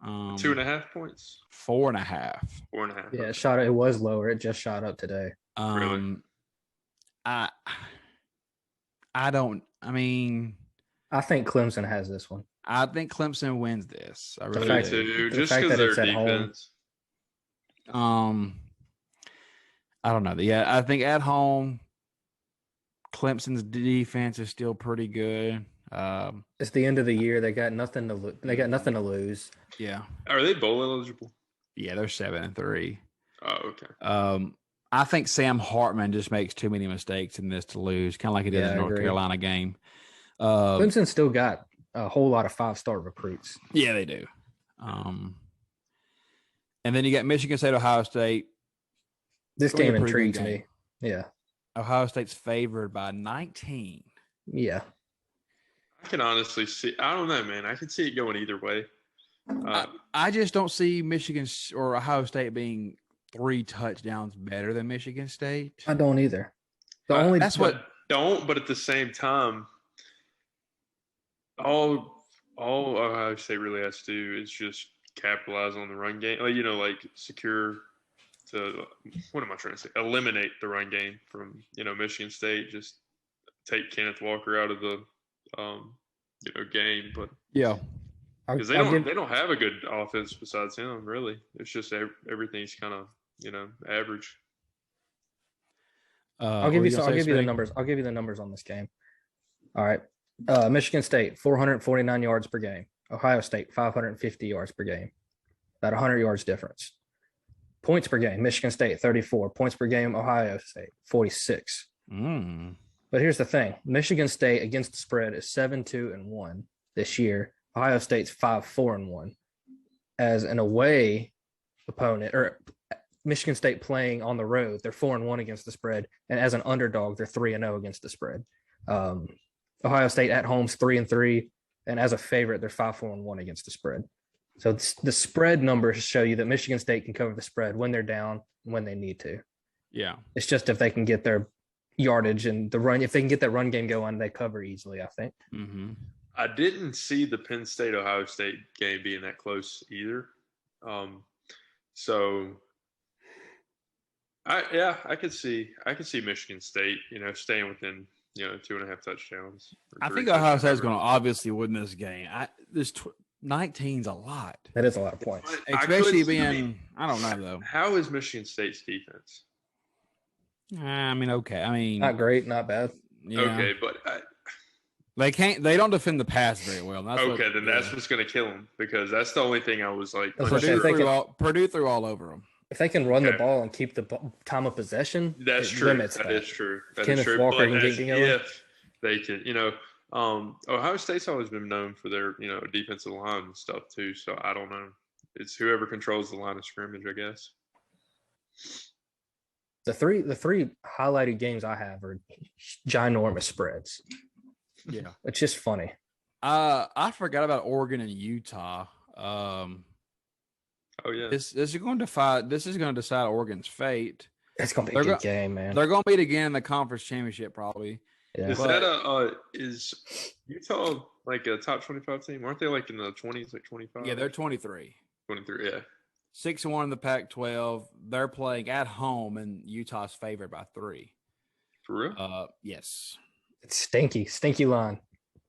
2.5 points. 4.5. 4.5. Yeah, it was lower. It just shot up today. Really? I think Clemson has this one. I think Clemson wins this. I really do. Just because they're defense. I don't know. Yeah, I think at home, Clemson's defense is still pretty good. It's the end of the year. They got nothing to lose. Yeah. Are they bowl eligible? Yeah, they're 7-3. Oh, okay. I think Sam Hartman just makes too many mistakes in this to lose, kind of like he did in the North Carolina game. Clemson still got a whole lot of 5-star recruits. Yeah, they do. And then you got Michigan State, Ohio State. This game intrigues me. Yeah. Ohio State's favored by 19. Yeah. I can honestly see. I don't know, man. I can see it going either way. I just don't see Michigan or Ohio State being 3 touchdowns better than Michigan State. I don't either. But at the same time, all Ohio State really has to do is just capitalize on the run game. Eliminate the run game from, Michigan State. Just take Kenneth Walker out of the, game. But yeah, because they don't have a good offense besides him, really. It's just everything's kind of, average. I'll give you the numbers. I'll give you the numbers on this game. All right. Michigan State, 449 yards per game. Ohio State, 550 yards per game. About 100 yards difference. Points per game, Michigan State, 34. Points per game, Ohio State, 46. But here's the thing. Michigan State against the spread is 7-2-1 this year. Ohio State's 5-4-1. As an away opponent, or Michigan State playing on the road, they're 4-1 against the spread. And as an underdog, they're 3-0 against the spread. Ohio State at home's 3-3. And as a favorite, they're 5-4-1 against the spread. So the spread numbers show you that Michigan State can cover the spread when they're down and when they need to. Yeah. It's just if they can get their yardage and the run, if they can get that run game going, they cover easily, I think. Mm-hmm. I didn't see the Penn State-Ohio State game being that close either. I could see Michigan State, staying within, 2.5 touchdowns. I think Ohio State is going to obviously win this game. 19's a lot. That is a lot of points. Especially being, I don't know though. How is Michigan State's defense? Okay. Not great, not bad. Yeah. Okay, but they don't defend the pass very well. That's what's going to kill them, because that's the only thing I was like. Purdue threw all over them. If they can run the ball and keep the time of possession, that's true. That is true. Kenneth Walker can get going. If they can, Ohio State's always been known for their, defensive line and stuff too. So I don't know. It's whoever controls the line of scrimmage, I guess. The three highlighted games I have are ginormous spreads. Yeah. It's just funny. I forgot about Oregon and Utah. Oh yeah. This is going to decide Oregon's fate. It's going to be a good game, man. They're going to meet again in the conference championship, probably. Yeah. Is Utah like a top 25 team? Aren't they like in the 20s, like 25? Yeah, they're 23. 23, yeah. 6-1 in the Pac-12. They're playing at home, and Utah's favored by 3. For real? Yes. It's stinky line.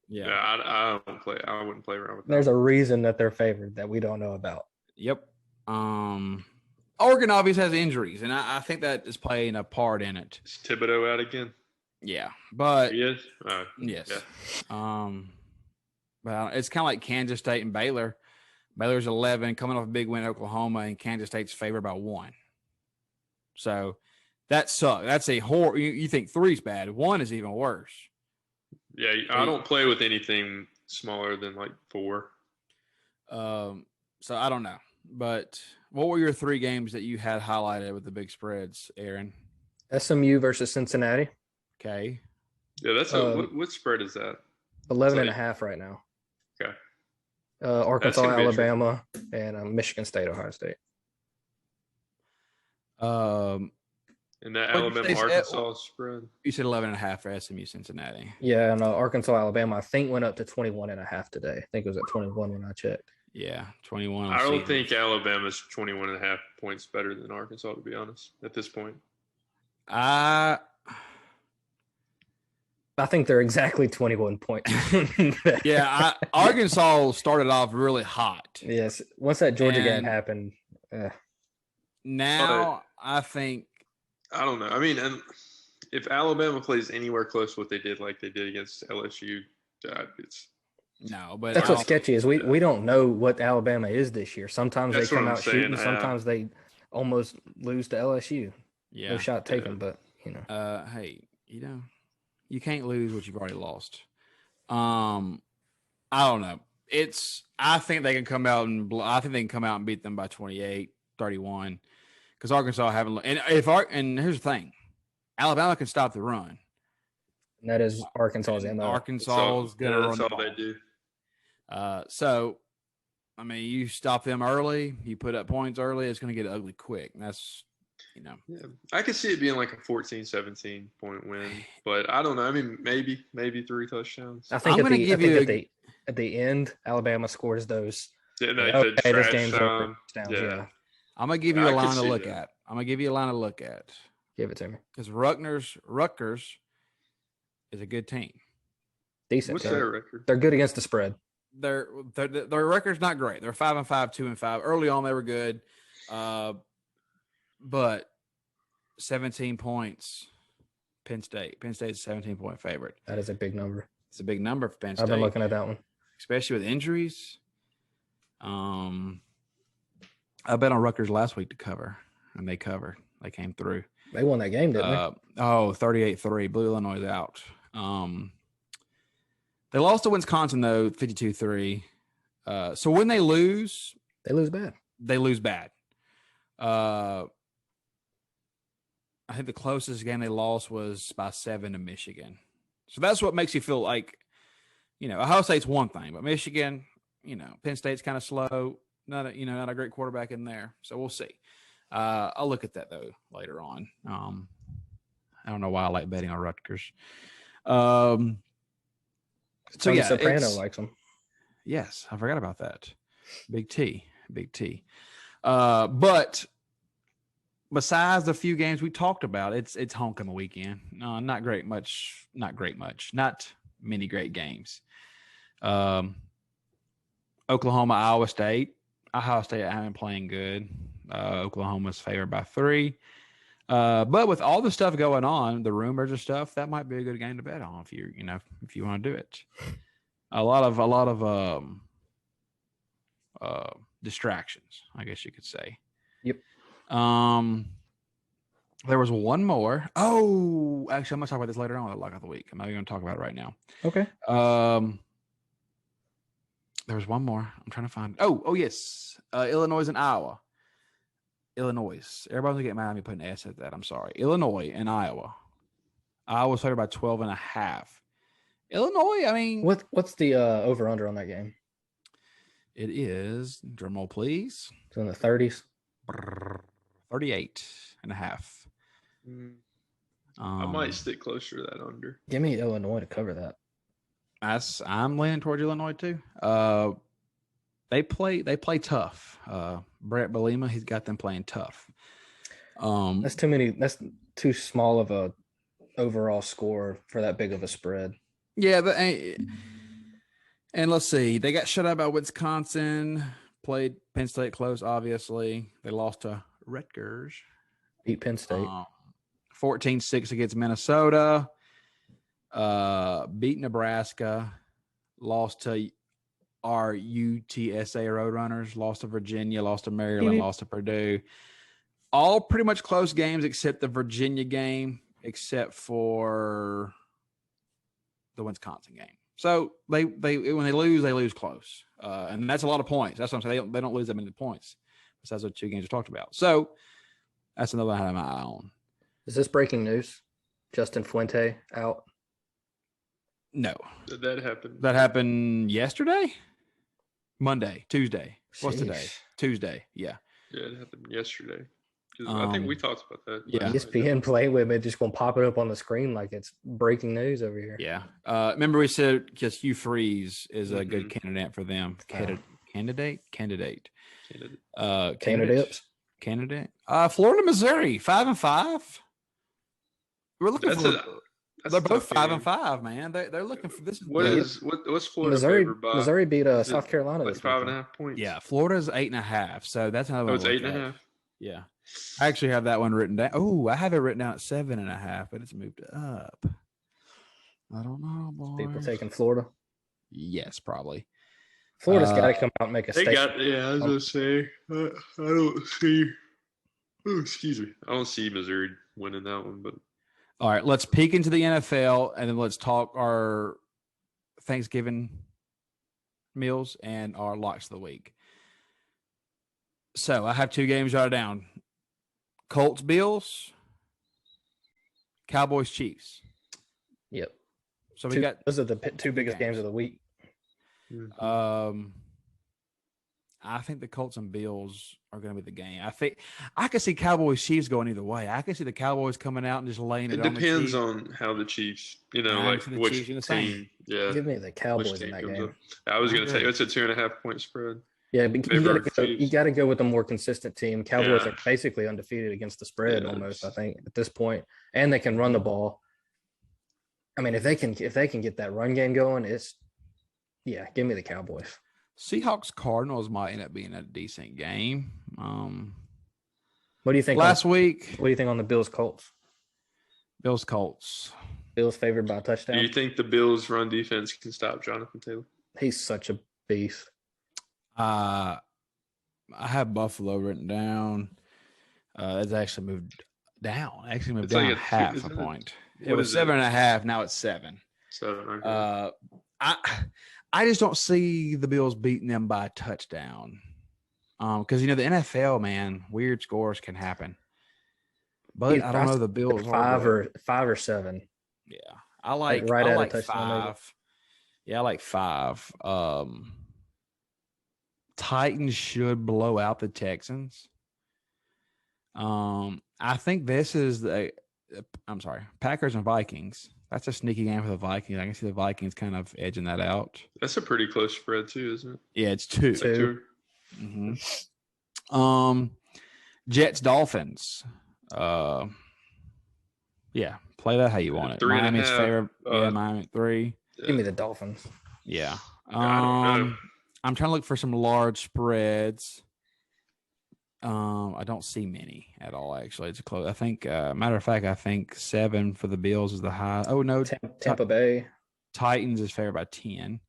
Yeah, I wouldn't play around with that. There's a reason that they're favored that we don't know about. Yep. Oregon obviously has injuries, and I think that is playing a part in it. Is Thibodeau out again? Yeah, but he is? yes. Yeah. But it's kind of like Kansas State and Baylor. Baylor's 11, coming off a big win at Oklahoma, and Kansas State's favored by 1. So that sucks. That's a horror. You think 3's bad. 1 is even worse. Yeah, I don't play with anything smaller than like 4. So I don't know. But what were your 3 games that you had highlighted with the big spreads, Aaron? SMU versus Cincinnati. Okay. Yeah, that's what spread is that? 11.5 right now. Okay. Arkansas, Alabama, and Michigan State, Ohio State. And that Alabama Arkansas spread. You said 11.5 for SMU Cincinnati. Yeah, and Arkansas, Alabama, I think went up to 21.5 today. I think it was at 21 when I checked. Yeah, 21. I don't think Alabama's 21.5 points better than Arkansas, to be honest, at this point. I think they're exactly 21 points. Yeah, Arkansas started off really hot. Yes, once that Georgia game happened. Now I think I don't know. I mean, and if Alabama plays anywhere close to what they did, like they did against LSU, it's no. But that's what's sketchy is we don't know what Alabama is this year. Sometimes they come out shooting. Sometimes they almost lose to LSU. Yeah, no shot taken, but hey, you can't lose what you've already lost. I don't know. I think they can come out and beat them by 28, 31 because Arkansas haven't. And here's the thing, Alabama can stop the run. And that is Arkansas's MO. Arkansas's gonna run the ball. That's all they do. So, I mean, you stop them early, you put up points early, it's going to get ugly quick. And that's, Yeah, I could see it being like a 14, 17 point win, but I don't know. I mean, maybe 3 touchdowns. I think at the end, Alabama scores those. This game's over. Yeah. I'm going to give you a line to look at. Give it to me. Because Rutgers is a good team. Decent. What's their record? They're good against the spread. Their record's not great. They're 5-5, 2-5. Early on, they were good. But 17 points, Penn State. Penn State's a 17-point favorite. That is a big number. It's a big number for Penn State. I've been looking at that one. Especially with injuries. I bet on Rutgers last week to cover, and they covered. They came through. They won that game, didn't they? 38-3. Blew Illinois out. They lost to Wisconsin, though, 52-3. So when they lose bad. They lose bad. I think the closest game they lost was by 7 to Michigan. So that's what makes you feel like, Ohio State's one thing, but Michigan, Penn State's kind of slow. Not a great quarterback in there. So we'll see. I'll look at that though later on. I don't know why I like betting on Rutgers. Tony Soprano likes them. Yes, I forgot about that. Big T. But besides the few games we talked about, it's homecoming weekend. Not many great games. Oklahoma, Iowa State. Ohio State haven't playing good. Oklahoma's favored by 3. But with all the stuff going on, the rumors and stuff, that might be a good game to bet on if you want to do it. A lot of distractions, I guess you could say. Yep. There was one more. Oh, actually, I'm gonna talk about this later on. The lock of the week. I'm not even gonna talk about it right now. Okay. There was one more. I'm trying to find. Oh yes. Illinois and Iowa. Illinois. Everybody's gonna get mad at me putting an S at that. I'm sorry. Illinois and Iowa. Iowa's favored by 12.5. Illinois, I mean, what's the over under on that game? It is, drum roll please. It's in the 30s. 38.5. I might stick closer to that under. Give me Illinois to cover that. I'm leaning towards Illinois too. They play tough. Brett Bielema, he's got them playing tough. That's too many. That's too small of a overall score for that big of a spread. Yeah, but and let's see, they got shut out by Wisconsin. Played Penn State close, obviously. They lost to Rutgers. Beat Penn State. 14-6 against Minnesota. Beat Nebraska. Lost to our UTSA Roadrunners. Lost to Virginia. Lost to Maryland. Lost to Purdue. All pretty much close games except the Virginia game, except for the Wisconsin game. So they when they lose close, and that's a lot of points. That's what I'm saying. They don't lose that many points besides the two games we talked about. So that's another one I have my eye on. Is this breaking news? Justin Fuente out? No. Did that happen? That happened yesterday, Monday, Tuesday. What's today? Tuesday. Yeah. Yeah, it happened yesterday. I think we talked about that. Yeah. ESPN playing with it, just going to pop it up on the screen like it's breaking news over here. Yeah. Remember we said because Hugh Freeze is a good candidate for them. Candidate. Florida, Missouri, 5-5. We're looking for. They're both 5-5, man. They're looking for this. What's Florida? Missouri beat South Carolina. Like 5.5 points. Yeah, Florida's 8.5. So that's another one. It's 8.5. Yeah, I actually have that one written down. Oh, I have it written down at 7.5, but it's moved up. I don't know, boys. People taking Florida. Yes, probably. Florida's got to come out and make a statement. I was gonna say. I don't see. Oh, excuse me. I don't see Missouri winning that one, but. All right, let's peek into the NFL, and then let's talk our Thanksgiving meals and our locks of the week. So I have two games jotted down. Colts, Bills, Cowboys, Chiefs. Yep. So those are the two biggest games of the week. I think the Colts and Bills are going to be the game. I think I can see Cowboys Chiefs going either way. I can see the Cowboys coming out and just laying it on the Chiefs. It depends on how the Chiefs, like which team. Yeah. Give me the Cowboys in that game. I was going to say it's a 2.5 point spread. Yeah, but you got to go with a more consistent team. Cowboys are basically undefeated against the spread almost, I think, at this point. And they can run the ball. I mean, if they can get that run game going, give me the Cowboys. Seahawks Cardinals might end up being a decent game. What do you think last week? What do you think on the Bills Colts? Bills Colts. Bills favored by a touchdown. Do you think the Bills run defense can stop Jonathan Taylor? He's such a beast. I have Buffalo written down. It's actually moved down. Actually moved down like half a point. It was 7.5. Now it's 7. 7. Okay. I just don't see the Bills beating them by a touchdown. Because the NFL, man, weird scores can happen. But I don't know the Bills. 5 or 7. Yeah, I like right I at like a touchdown. 5. Yeah, I like 5. Titans should blow out the Texans. I think this is Packers and Vikings. That's a sneaky game for the Vikings. I can see the Vikings kind of edging that out. That's a pretty close spread too, isn't it? Yeah, it's 2. 2. Mm-hmm. Jets Dolphins. Yeah, play that how you want it. 3.5. Miami's favorite. Miami 3. Give me the Dolphins. Yeah. I don't know. I'm trying to look for some large spreads. I don't see many at all, actually. It's close. I think, matter of fact, 7 for the Bills is the high. Oh, no. Tampa Bay. Titans is favored by 10.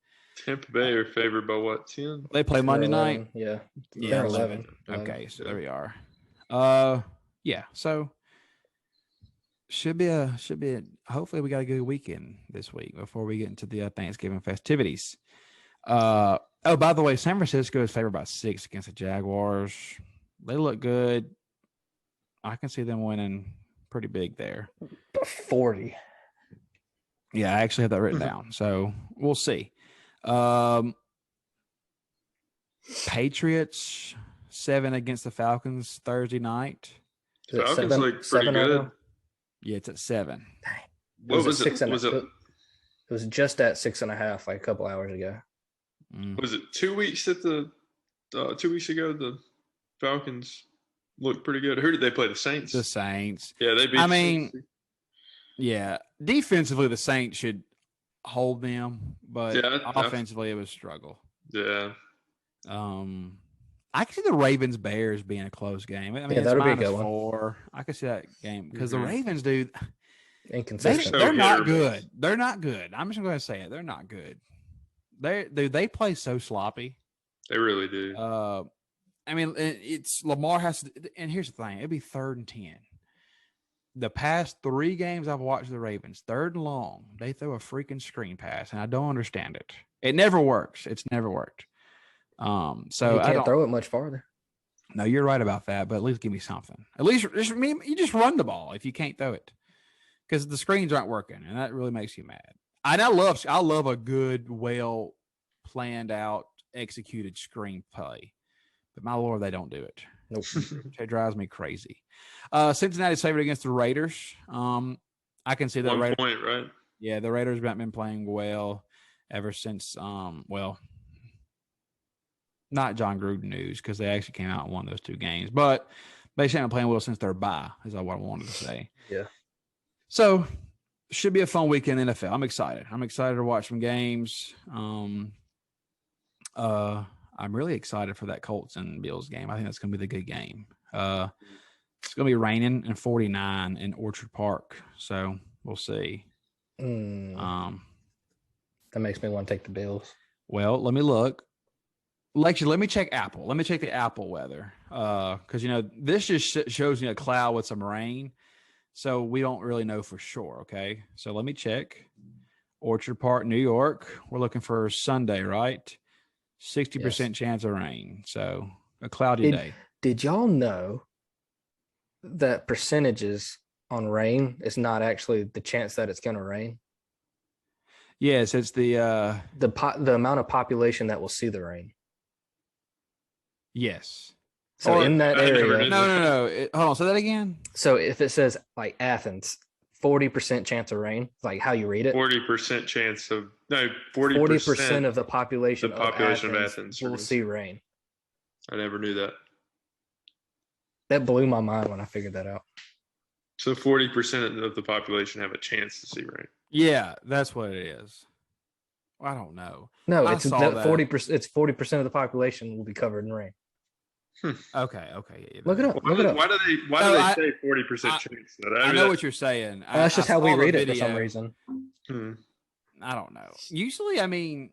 Tampa Bay are favored by what, 10? They play Monday night? Yeah. 11. Okay, so there we are. Yeah, so should be hopefully we got a good weekend this week before we get into the Thanksgiving festivities. By the way, San Francisco is favored by 6 against the Jaguars. They look good. I can see them winning pretty big there. 40. Yeah, I actually have that written down. So we'll see. Patriots 7 against the Falcons Thursday night. Falcons look pretty good. Yeah, it's at 7. What was it? It was just at 6.5 like a couple hours ago. Was it 2 weeks that 2 weeks ago the Falcons looked pretty good? Who did they play? The Saints. The Saints. Yeah, they beat. I mean, yeah, defensively the Saints should hold them, but offensively it was a struggle. Yeah. I can see the Ravens Bears being a close game. I mean, that'll be a good 4. One. I can see that game because the Ravens, dude, inconsistent. They're not good. They're not good. I'm just going to say it. They're not good. They play so sloppy. They really do. I mean, it's Lamar has to, and here's the thing: it'd be 3rd and 10. The past 3 games I've watched the Ravens, 3rd and long, they throw a freaking screen pass, and I don't understand it. It never works. It's never worked. So you can't throw it much farther. No, you're right about that, but at least give me something. At least you just run the ball if you can't throw it, because the screens aren't working, and that really makes you mad. I love a good, well planned out, executed screenplay, but my Lord, they don't do it. Nope. It drives me crazy. Cincinnati's favored against the Raiders. I can see that. 1 point, right? Yeah, the Raiders have been playing well ever since. Not John Gruden news because they actually came out and won those 2 games, but they haven't been playing well since their bye. Is what I wanted to say. Yeah. So should be a fun weekend in NFL. I'm excited. I'm excited to watch some games. I'm really excited for that Colts and Bills game. I think that's going to be the good game. It's going to be raining and 49 in Orchard Park, so we'll see. That makes me want to take the Bills. Well, let me look. Actually, let me check Apple. Let me check the Apple weather because, this just shows me a cloud with some rain. So we don't really know for sure, okay? So let me check. Orchard Park, New York. We're looking for Sunday, right? 60% chance of rain. So a cloudy day. Did y'all know that percentages on rain is not actually the chance that it's going to rain? Yes, it's the amount of population that will see the rain. Yes. So in that area. No. Hold on. Say that again. So if it says like Athens, 40% chance of rain, like how you read it. 40% chance of 40% of the population. The population of Athens will see rain. I never knew that. That blew my mind when I figured that out. So 40% of the population have a chance to see rain. Yeah, that's what it is. I don't know. No, it's 40%. It's 40% of the population will be covered in rain. Okay. Yeah, look it up. Why do they say 40% chance? I know what you're saying. That's just how we read it for some reason. I don't know. Usually, I mean,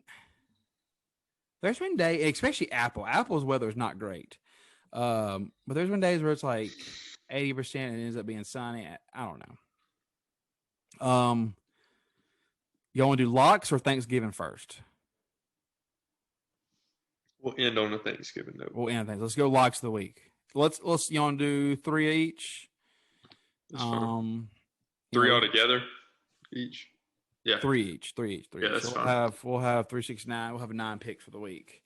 there's been days, especially Apple. Apple's weather is not great. But there's been days where it's like 80% and it ends up being sunny. I don't know. You want to do locks or Thanksgiving first? We'll end on a Thanksgiving note. We'll end on Thanksgiving. Let's go locks of the week. Let's you want to do 3 each? 3 altogether each. Yeah. 3 each. Yeah, that's so fine. We'll have 369. We'll have 9 picks for the week.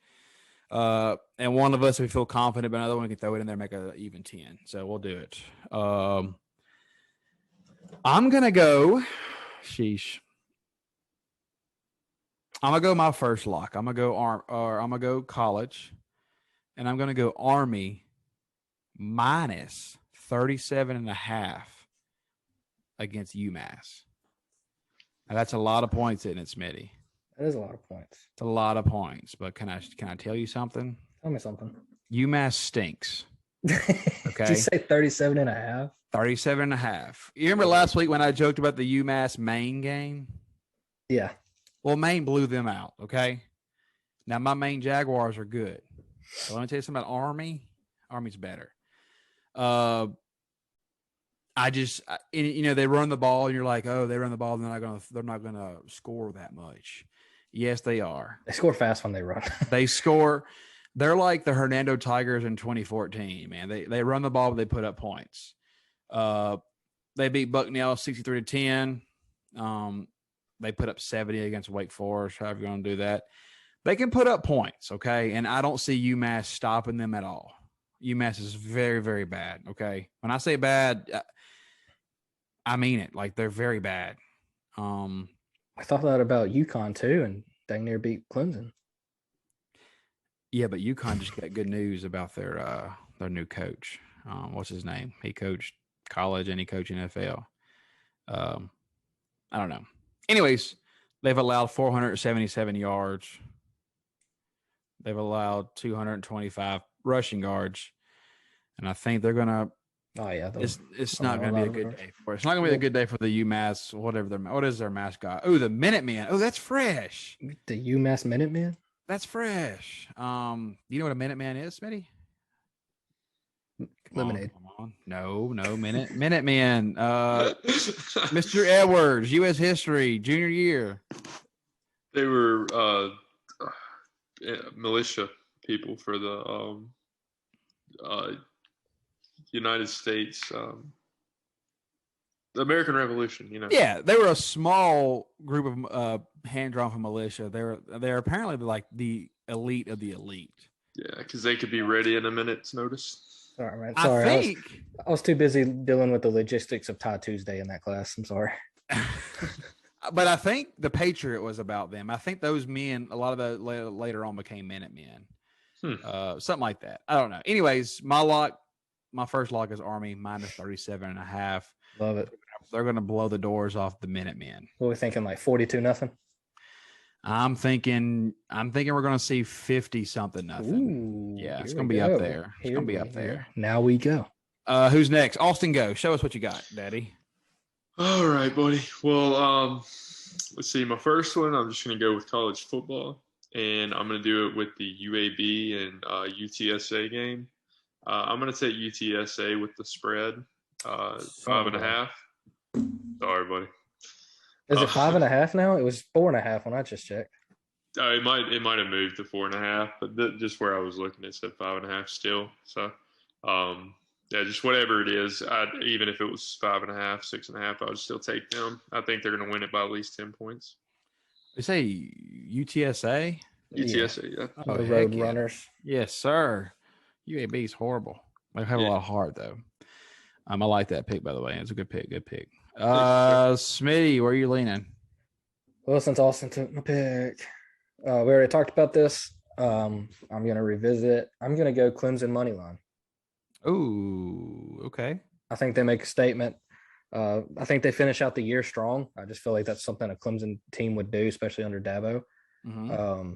And one of us, if we feel confident, but another one can throw it in there, make an even 10. So we'll do it. I'm gonna go. Sheesh. I'm gonna go my first lock. I'm gonna go college, and I'm gonna go Army minus 37.5 against UMass. Now that's a lot of points in it, Smitty. That is a lot of points. It's a lot of points, but can I tell you something? Tell me something. UMass stinks. Okay. Did you say 37.5? 37.5. You remember last week when I joked about the UMass Maine game? Yeah. Well, Maine blew them out, okay? Now, my Maine Jaguars are good. So let me tell you something about Army. Army's better. They run the ball, and you're like, oh, they run the ball, they're not gonna score that much. Yes, they are. They score fast when they run. They score. They're like the Hernando Tigers in 2014, man. They run the ball, but they put up points. They beat Bucknell 63-10. they put up 70 against Wake Forest, however you're going to do that. They can put up points, okay? And I don't see UMass stopping them at all. UMass is very, very bad, okay? When I say bad, I mean it. Like, they're very bad. I thought that about UConn too, and dang near beat Clemson. Yeah, but UConn just got good news about their new coach. What's his name? He coached college and he coached NFL. I don't know. Anyways, they've allowed 477 yards. They've allowed 225 rushing yards, and I think they're gonna. Oh yeah, it's not going to be a good day for it. It's not going to be a good day for the UMass. What is their mascot? Oh, the Minutemen. Oh, that's fresh. The UMass Minutemen. That's fresh. Do you know what a Minuteman is, Smitty? Lemonade. Come on. No, Minutemen. Mr. Edwards, U.S. history, junior year. They were militia people for the United States, the American Revolution. Yeah, they were a small group of hand-drawn militia. They're apparently like the elite of the elite. Yeah, because they could be ready in a minute's notice. Sorry, man. Sorry, I was too busy dealing with the logistics of Tie Tuesday in that class. I'm sorry. But I think the Patriot was about them. I think those men, a lot of the later on became Minutemen. Something like that. I don't know. Anyways, my first lock is Army minus 37.5. Love it. They're going to blow the doors off the Minutemen. What are we thinking, like 42-0? I'm thinking we're going to see 50-something nothing. Yeah, it's going to be up there. It's going to be up there. Now we go. Who's next? Austin, go. Show us what you got, Daddy. All right, buddy. Well, let's see. My first one, I'm just going to go with college football, and I'm going to do it with the UAB and UTSA game. I'm going to take UTSA with the spread, 5.5. Sorry, buddy. Is it 5.5 now? It was 4.5 when I just checked. It might have moved to 4.5, but just where I was looking, it said 5.5 still. So, yeah, just whatever it is. Even if it was 5.5, 6.5, I would still take them. I think they're going to win it by at least 10 points. They say UTSA. UTSA, yeah. The Road Runners. Yes, sir. UAB is horrible. They have a lot of heart though. I like that pick, by the way. It's a good pick. Good pick. Smitty, where are you leaning? Well, since Austin took my pick, we already talked about this. I'm going to revisit it. I'm going to go Clemson Moneyline. Ooh, okay. I think they make a statement. I think they finish out the year strong. I just feel like that's something a Clemson team would do, especially under Dabo. Mm-hmm.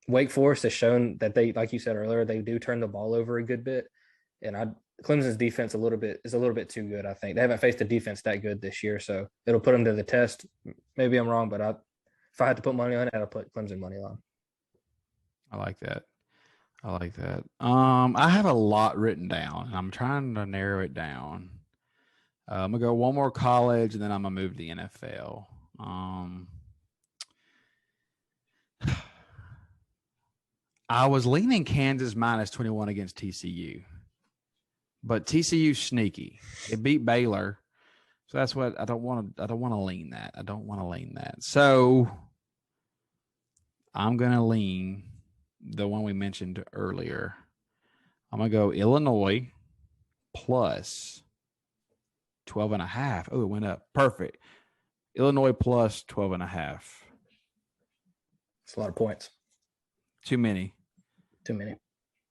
Wake Forest has shown that they, like you said earlier, they do turn the ball over a good bit. And Clemson's defense is a little bit too good, I think. They haven't faced a defense that good this year, so it'll put them to the test. Maybe I'm wrong, but if I had to put money on it, I'd put Clemson money line. I like that. I have a lot written down, and I'm trying to narrow it down. I'm going to go one more college, and then I'm going to move to the NFL. I was leaning Kansas minus 21 against TCU, but TCU's sneaky. It beat Baylor, so that's what I don't want to lean that. I don't want to lean that. So I'm gonna lean the one we mentioned earlier. I'm gonna go Illinois plus 12.5. Oh, it went up. Perfect. Illinois plus 12.5. It's a lot of points. Too many.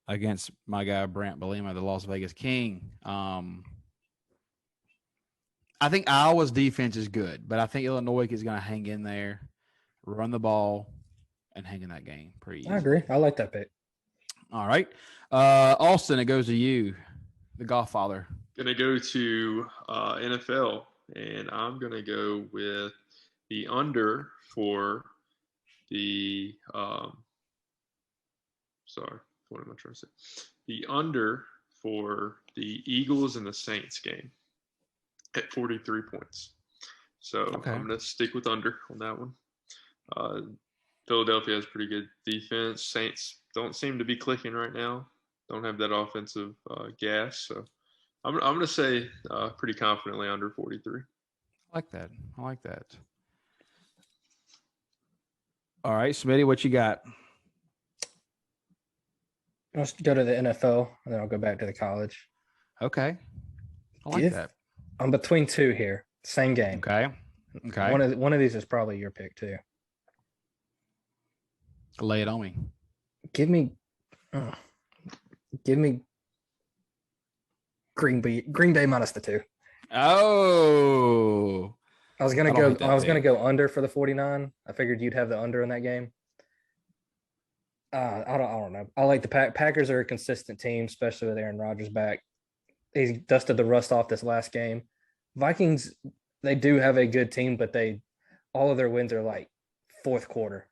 Against my guy Brant Belima, the Las Vegas King. I think Iowa's defense is good, but I think Illinois is going to hang in there, run the ball, and hang in that game pretty easy. I agree. I like that pick. All right. Austin, it goes to you, the Godfather. Going to go to NFL, and I'm going to go with the under for the what am I trying to say? The under for the Eagles and the Saints game at 43 points. So okay. I'm going to stick with under on that one. Philadelphia has pretty good defense. Saints don't seem to be clicking right now. Don't have that offensive gas. So I'm going to say pretty confidently under 43. I like that. All right, Smitty, what you got? Let's go to the NFL, and then I'll go back to the college. Okay. I like that. I'm between two here. Same game. Okay. One of these is probably your pick too. Lay it on me. Give me Green Bay minus the 2. Oh. I was gonna go under for the 49. I figured you'd have the under in that game. I don't know. I like the Packers are a consistent team, especially with Aaron Rodgers back. He dusted the rust off this last game. Vikings, they do have a good team, but all of their wins are like fourth quarter,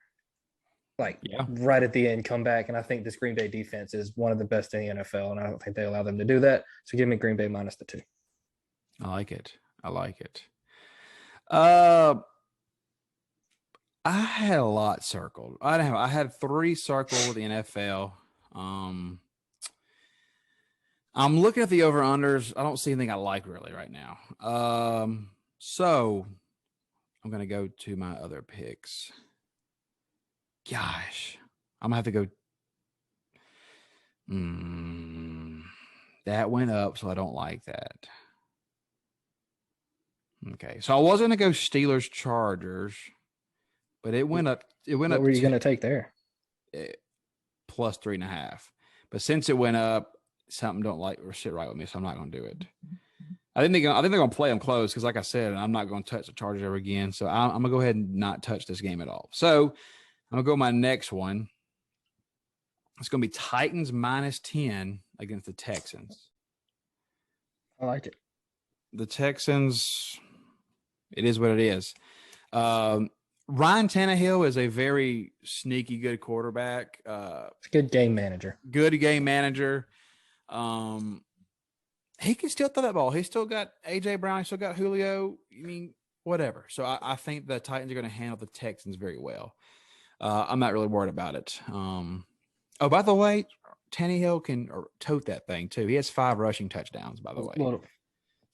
right at the end, come back. And I think this Green Bay defense is one of the best in the NFL, and I don't think they allow them to do that. So give me Green Bay minus the 2. I like it. I had a lot circled. I had 3 circled with the NFL. I'm looking at the over-unders. I don't see anything I like really right now. So I'm going to go to my other picks. Gosh, I'm going to have to go. That went up, so I don't like that. Okay, so I was going to go Steelers Chargers, but it went up. What were you going to take there? Plus 3.5. But since it went up, something don't like or sit right with me, so I'm not going to do it. I think they're going to play them close because, like I said, I'm not going to touch the Chargers ever again. So I'm going to go ahead and not touch this game at all. So I'm going to go my next one. It's going to be Titans minus 10 against the Texans. I like it. The Texans, it is what it is. Ryan Tannehill is a very sneaky good quarterback. It's a good game manager. He can still throw that ball. He still got A.J. Brown. He still got Julio. I mean, whatever. So I think the Titans are going to handle the Texans very well. I'm not really worried about it. Oh, by the way, Tannehill can tote that thing too. He has 5 rushing touchdowns, by the way.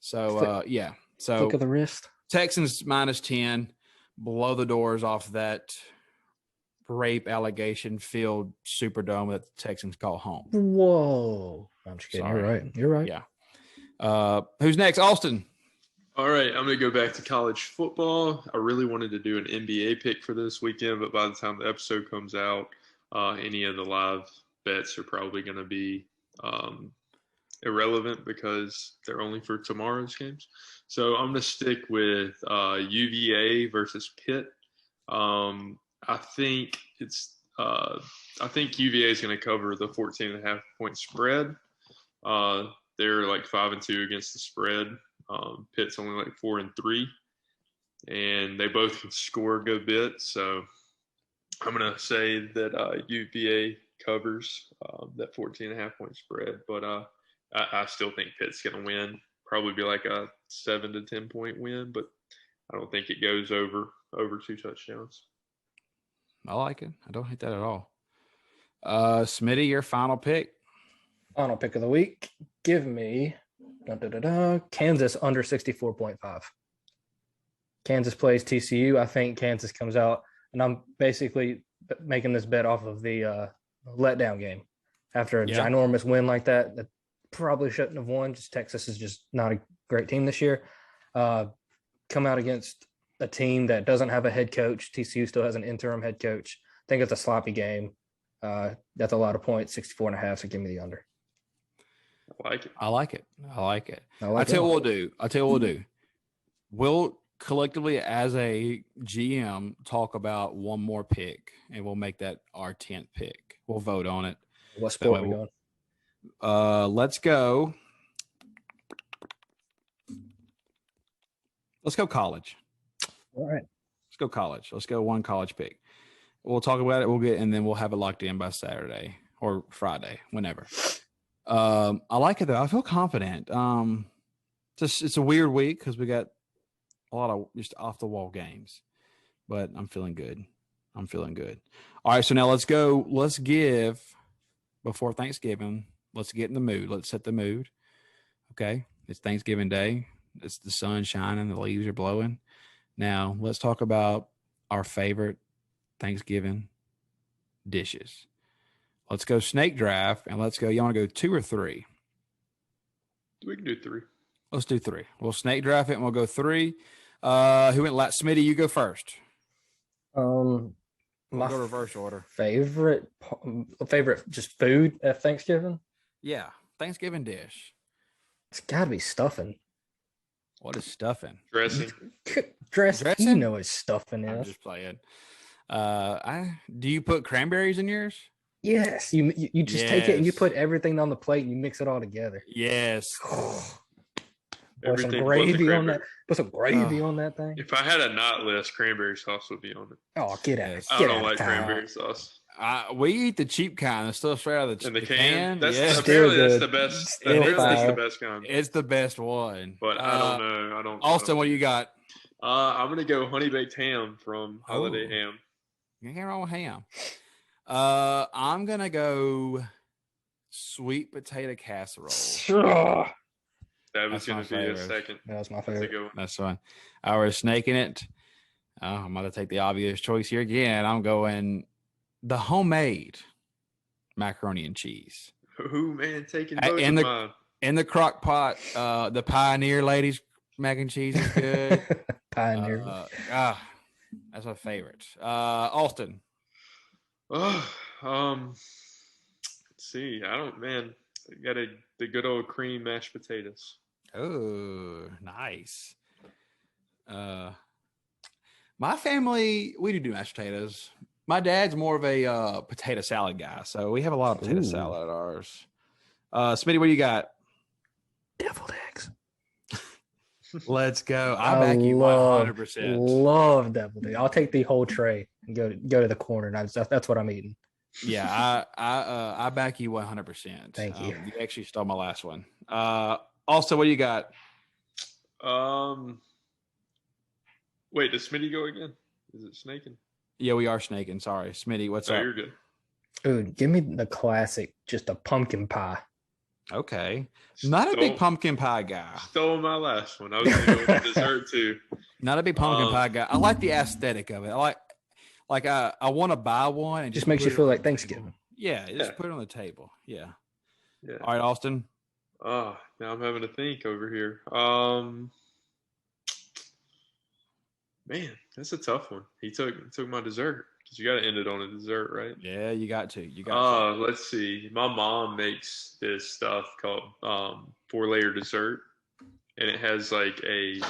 So, yeah. So look at the wrist. Texans minus 10, blow the doors off that rape allegation filled Superdome that the Texans call home. Whoa. I'm just kidding. Sorry. You're right. Yeah. Who's next? Austin. All right. I'm going to go back to college football. I really wanted to do an NBA pick for this weekend, but by the time the episode comes out, any of the live bets are probably going to be irrelevant because they're only for tomorrow's games. So I'm going to stick with UVA versus Pitt. I think UVA is going to cover the 14.5 point spread. They're like 5-2 against the spread. Pitt's only like 4-3, and they both can score a good bit. So I'm going to say that UVA covers that 14.5 point spread, but I still think Pitt's going to win. Probably be like a 7 to 10 point win, but I don't think it goes over 2 touchdowns. I like it. I don't hate that at all. Smitty, your final pick. Final pick of the week. Give me Kansas under 64.5. Kansas plays TCU. I think Kansas comes out, and I'm basically making this bet off of the letdown game. After a ginormous win like that probably shouldn't have won. Just Texas is just not a great team this year. Come out against a team that doesn't have a head coach. TCU still has an interim head coach. I think it's a sloppy game. That's a lot of points, 64.5. So give me the under. I like it. I'll tell you what we'll do. We'll collectively, as a GM, talk about one more pick, and we'll make that our 10th pick. We'll vote on it. What sport are we going? Let's go. Let's go college. All right. Let's go college. Let's go one college pick. We'll talk about it. And then we'll have it locked in by Saturday or Friday, whenever. I like it though. I feel confident. It's a weird week because we got a lot of just off the wall games, but I'm feeling good. All right. So now let's go. Let's give before Thanksgiving. Let's get in the mood. Let's set the mood. Okay. It's Thanksgiving Day. It's the sun shining. The leaves are blowing. Now let's talk about our favorite Thanksgiving dishes. Let's go snake draft, and let's go. You want to go 2 or 3? We can do 3. Let's do 3. We'll snake draft it, and we'll go 3. Who went last? Smitty, you go first. My We'll go reverse order. Favorite just food at Thanksgiving? Yeah, Thanksgiving dish. It's got to be stuffing. What is stuffing? Dressing. Dressing? You know it's stuffing I'm is. just playing. Do you put cranberries in yours? Yes. You just take it and you put everything on the plate and you mix it all together. Yes. Put some gravy on that. Put some gravy on that thing. If I had a not list, cranberry sauce would be on it. Oh, get out! Yes. I don't like cranberry sauce. We eat the cheap kind. It's still straight out of the can. That's Still that's good. the best. Still That's the best kind. It's the best one. But I don't know. I don't. Austin, what do you got? I'm gonna go honey baked ham from Holiday Ham. You can't wrong with ham. I'm gonna go sweet potato casserole. That was going to be a second. That was my favorite. That's fine. I was snaking it. I'm going to take the obvious choice here again. I'm going the homemade macaroni and cheese. Ooh, man, taking both of mine. In the crock pot, the Pioneer ladies mac and cheese is good. Pioneer. That's my favorite. Austin. Let's see. I got the good old cream mashed potatoes. Oh, nice. My family, we do mashed potatoes. My dad's more of a potato salad guy, so we have a lot of potato salad at ours. Smitty, what do you got? Deviled eggs. Let's go. I back you 100%. Love deviled eggs. I'll take the whole tray and go to the corner. And that's what I'm eating. Yeah, I back you 100%. Thank you. You actually stole my last one. Also, what do you got? Wait, does Smitty go again? Is it snaking? Yeah, we are snaking. Sorry, Smitty. What's up? You're good. Ooh, give me the classic, just a pumpkin pie. Okay, not a big pumpkin pie guy. Stole my last one. I was going to go with dessert too. Not a big pumpkin pie guy. I like the aesthetic of it. I want to buy one and just makes you feel like Thanksgiving. Yeah, just put it on the table. Yeah. Yeah. All right, Austin. Now I'm having to think over here. Man, that's a tough one. He took my dessert because you got to end it on a dessert, right? Yeah, you got to. Let's see. My mom makes this stuff called 4-layer dessert, and it has like a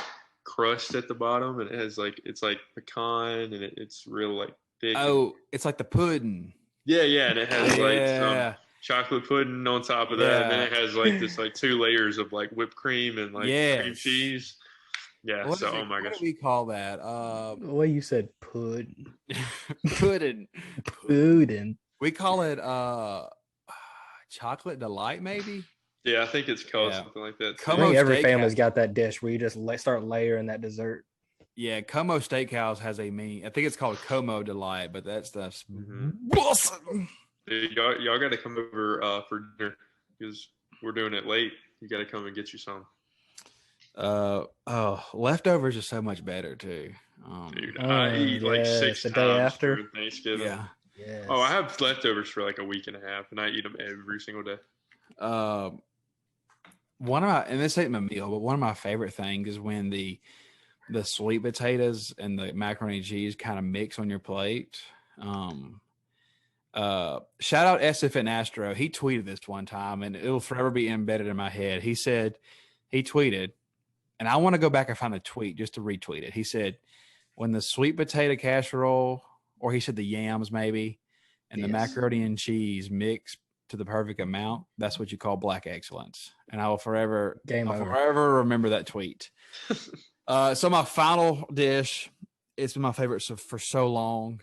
crust at the bottom, and it has it's like pecan, and it's real like thick. Oh, it's like the pudding. Yeah, and it has some chocolate pudding on top of that, and then it has this 2 layers of whipped cream and cream cheese. Yeah. Oh my gosh. What do we call that? The way you said pudding. Pudding. We call it chocolate delight, maybe. Yeah, I think it's called something like that. I think every family's got that dish where you just start layering that dessert. Yeah, Como Steakhouse has a mini. I think it's called Como Delight, but that's awesome. Dude, y'all got to come over for dinner because we're doing it late. You got to come and get you some. Leftovers are so much better too. Dude, I eat 6 the times day after for Thanksgiving. Yeah. Yes. Oh, I have leftovers for a week and a half, and I eat them every single day. And this ain't my meal, but one of my favorite things is when the sweet potatoes and the macaroni and cheese kind of mix on your plate. Shout out SFN Astro. He tweeted this one time, and it'll forever be embedded in my head. He tweeted, and I want to go back and find the tweet just to retweet it. He said, when the sweet potato casserole, or he said the yams maybe, and the macaroni and cheese mix to the perfect amount, that's what you call black excellence. And I will forever remember that tweet. So my final dish, it's been my favorite for so long.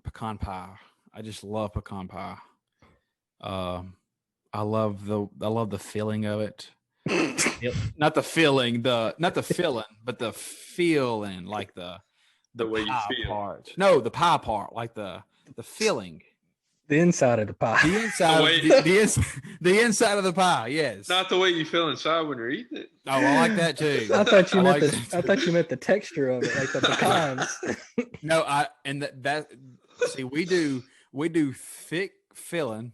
Pecan pie. I just love pecan pie. I love the feeling of it. Not the filling, but the feeling, the way you pie feel. part. No, the pie part, like the filling. The inside of the pie. The inside, the inside of the pie. Yes. Not the way you feel inside when you're eating it. Oh, I like that too. I thought you meant like I thought you meant the texture of it, like the pecans. No, see, we do thick filling,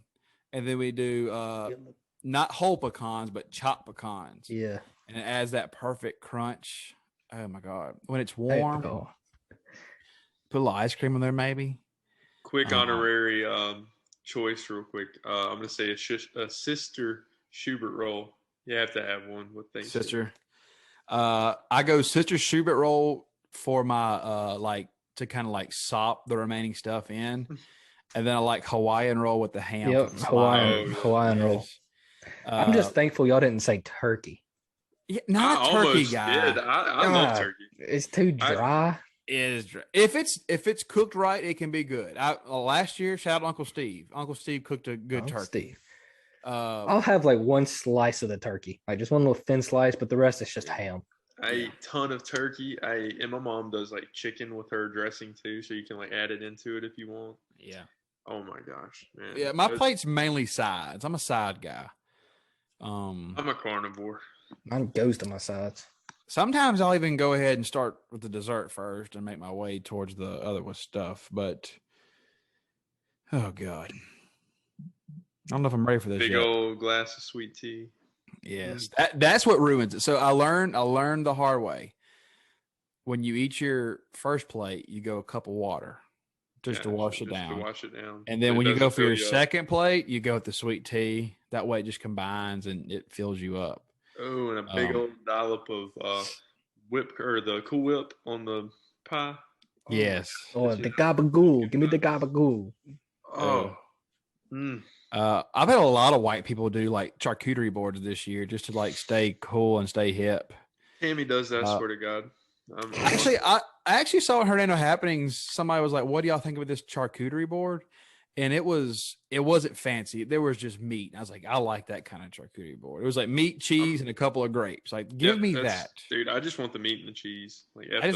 and then we do not whole pecans, but chopped pecans. Yeah. And it adds that perfect crunch. Oh my God. When it's warm, put a little ice cream in there, maybe. Quick honorary choice, real quick. I'm gonna say a Sister Schubert roll. You have to have one with Thanksgiving. Sister. I go Sister Schubert roll for my to kind of like sop the remaining stuff in, and then I like Hawaiian roll with the ham. Yep, Hawaiian roll. I'm just thankful y'all didn't say turkey. Yeah, not turkey, guy. I love turkey. It's too dry. It is dry. If it's cooked right, it can be good. Last year, shout out to Uncle Steve. Uncle Steve cooked a good turkey. Steve. I'll have like one slice of the turkey, like just one little thin slice, but the rest is just ham. I eat a ton of turkey. And my mom does like chicken with her dressing too, so you can like add it into it if you want. Yeah. Oh my gosh, man. Yeah, my plate's mainly sides. I'm a side guy. I'm a carnivore. Mine goes to my sides. Sometimes I'll even go ahead and start with the dessert first and make my way towards the other stuff. But oh God, I don't know if I'm ready for this. Big yet. Old glass of sweet tea. Yes, that's what ruins it. So I learned the hard way. When you eat your first plate, you go a cup of water just to wash it down. And then when you go for your second plate, you go with the sweet tea. That way it just combines and it fills you up. Oh, and a big old dollop of whip or the Cool Whip on the pie. Yes. Oh, the gabagool. Give me the gabagool. Oh. I've had a lot of white people do like charcuterie boards this year just to like stay cool and stay hip. Tammy does that, swear to God. I actually saw at Hernando Happenings. Somebody was like, "What do y'all think of this charcuterie board?" And it wasn't fancy. There was just meat. And I was like, I like that kind of charcuterie board. It was like meat, cheese, and a couple of grapes. Like, give me that, dude. I just want the meat and the cheese. Like, I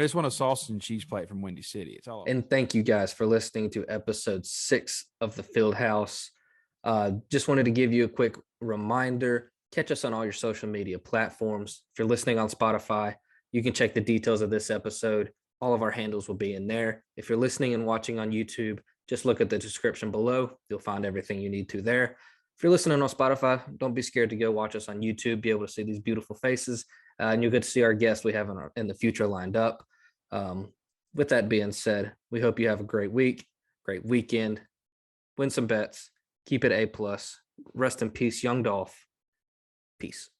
just want a sausage and cheese plate from Windy City. It's all. And thank you guys for listening to episode 6 of the Field House. Just wanted to give you a quick reminder. Catch us on all your social media platforms. If you're listening on Spotify, you can check the details of this episode. All of our handles will be in there. If you're listening and watching on YouTube, just look at the description below. You'll find everything you need to there. If you're listening on Spotify, don't be scared to go watch us on YouTube, be able to see these beautiful faces, and you'll get to see our guests we have in the future lined up. With that being said, we hope you have a great week, great weekend, win some bets, keep it A+. Rest in peace, Young Dolph. Peace.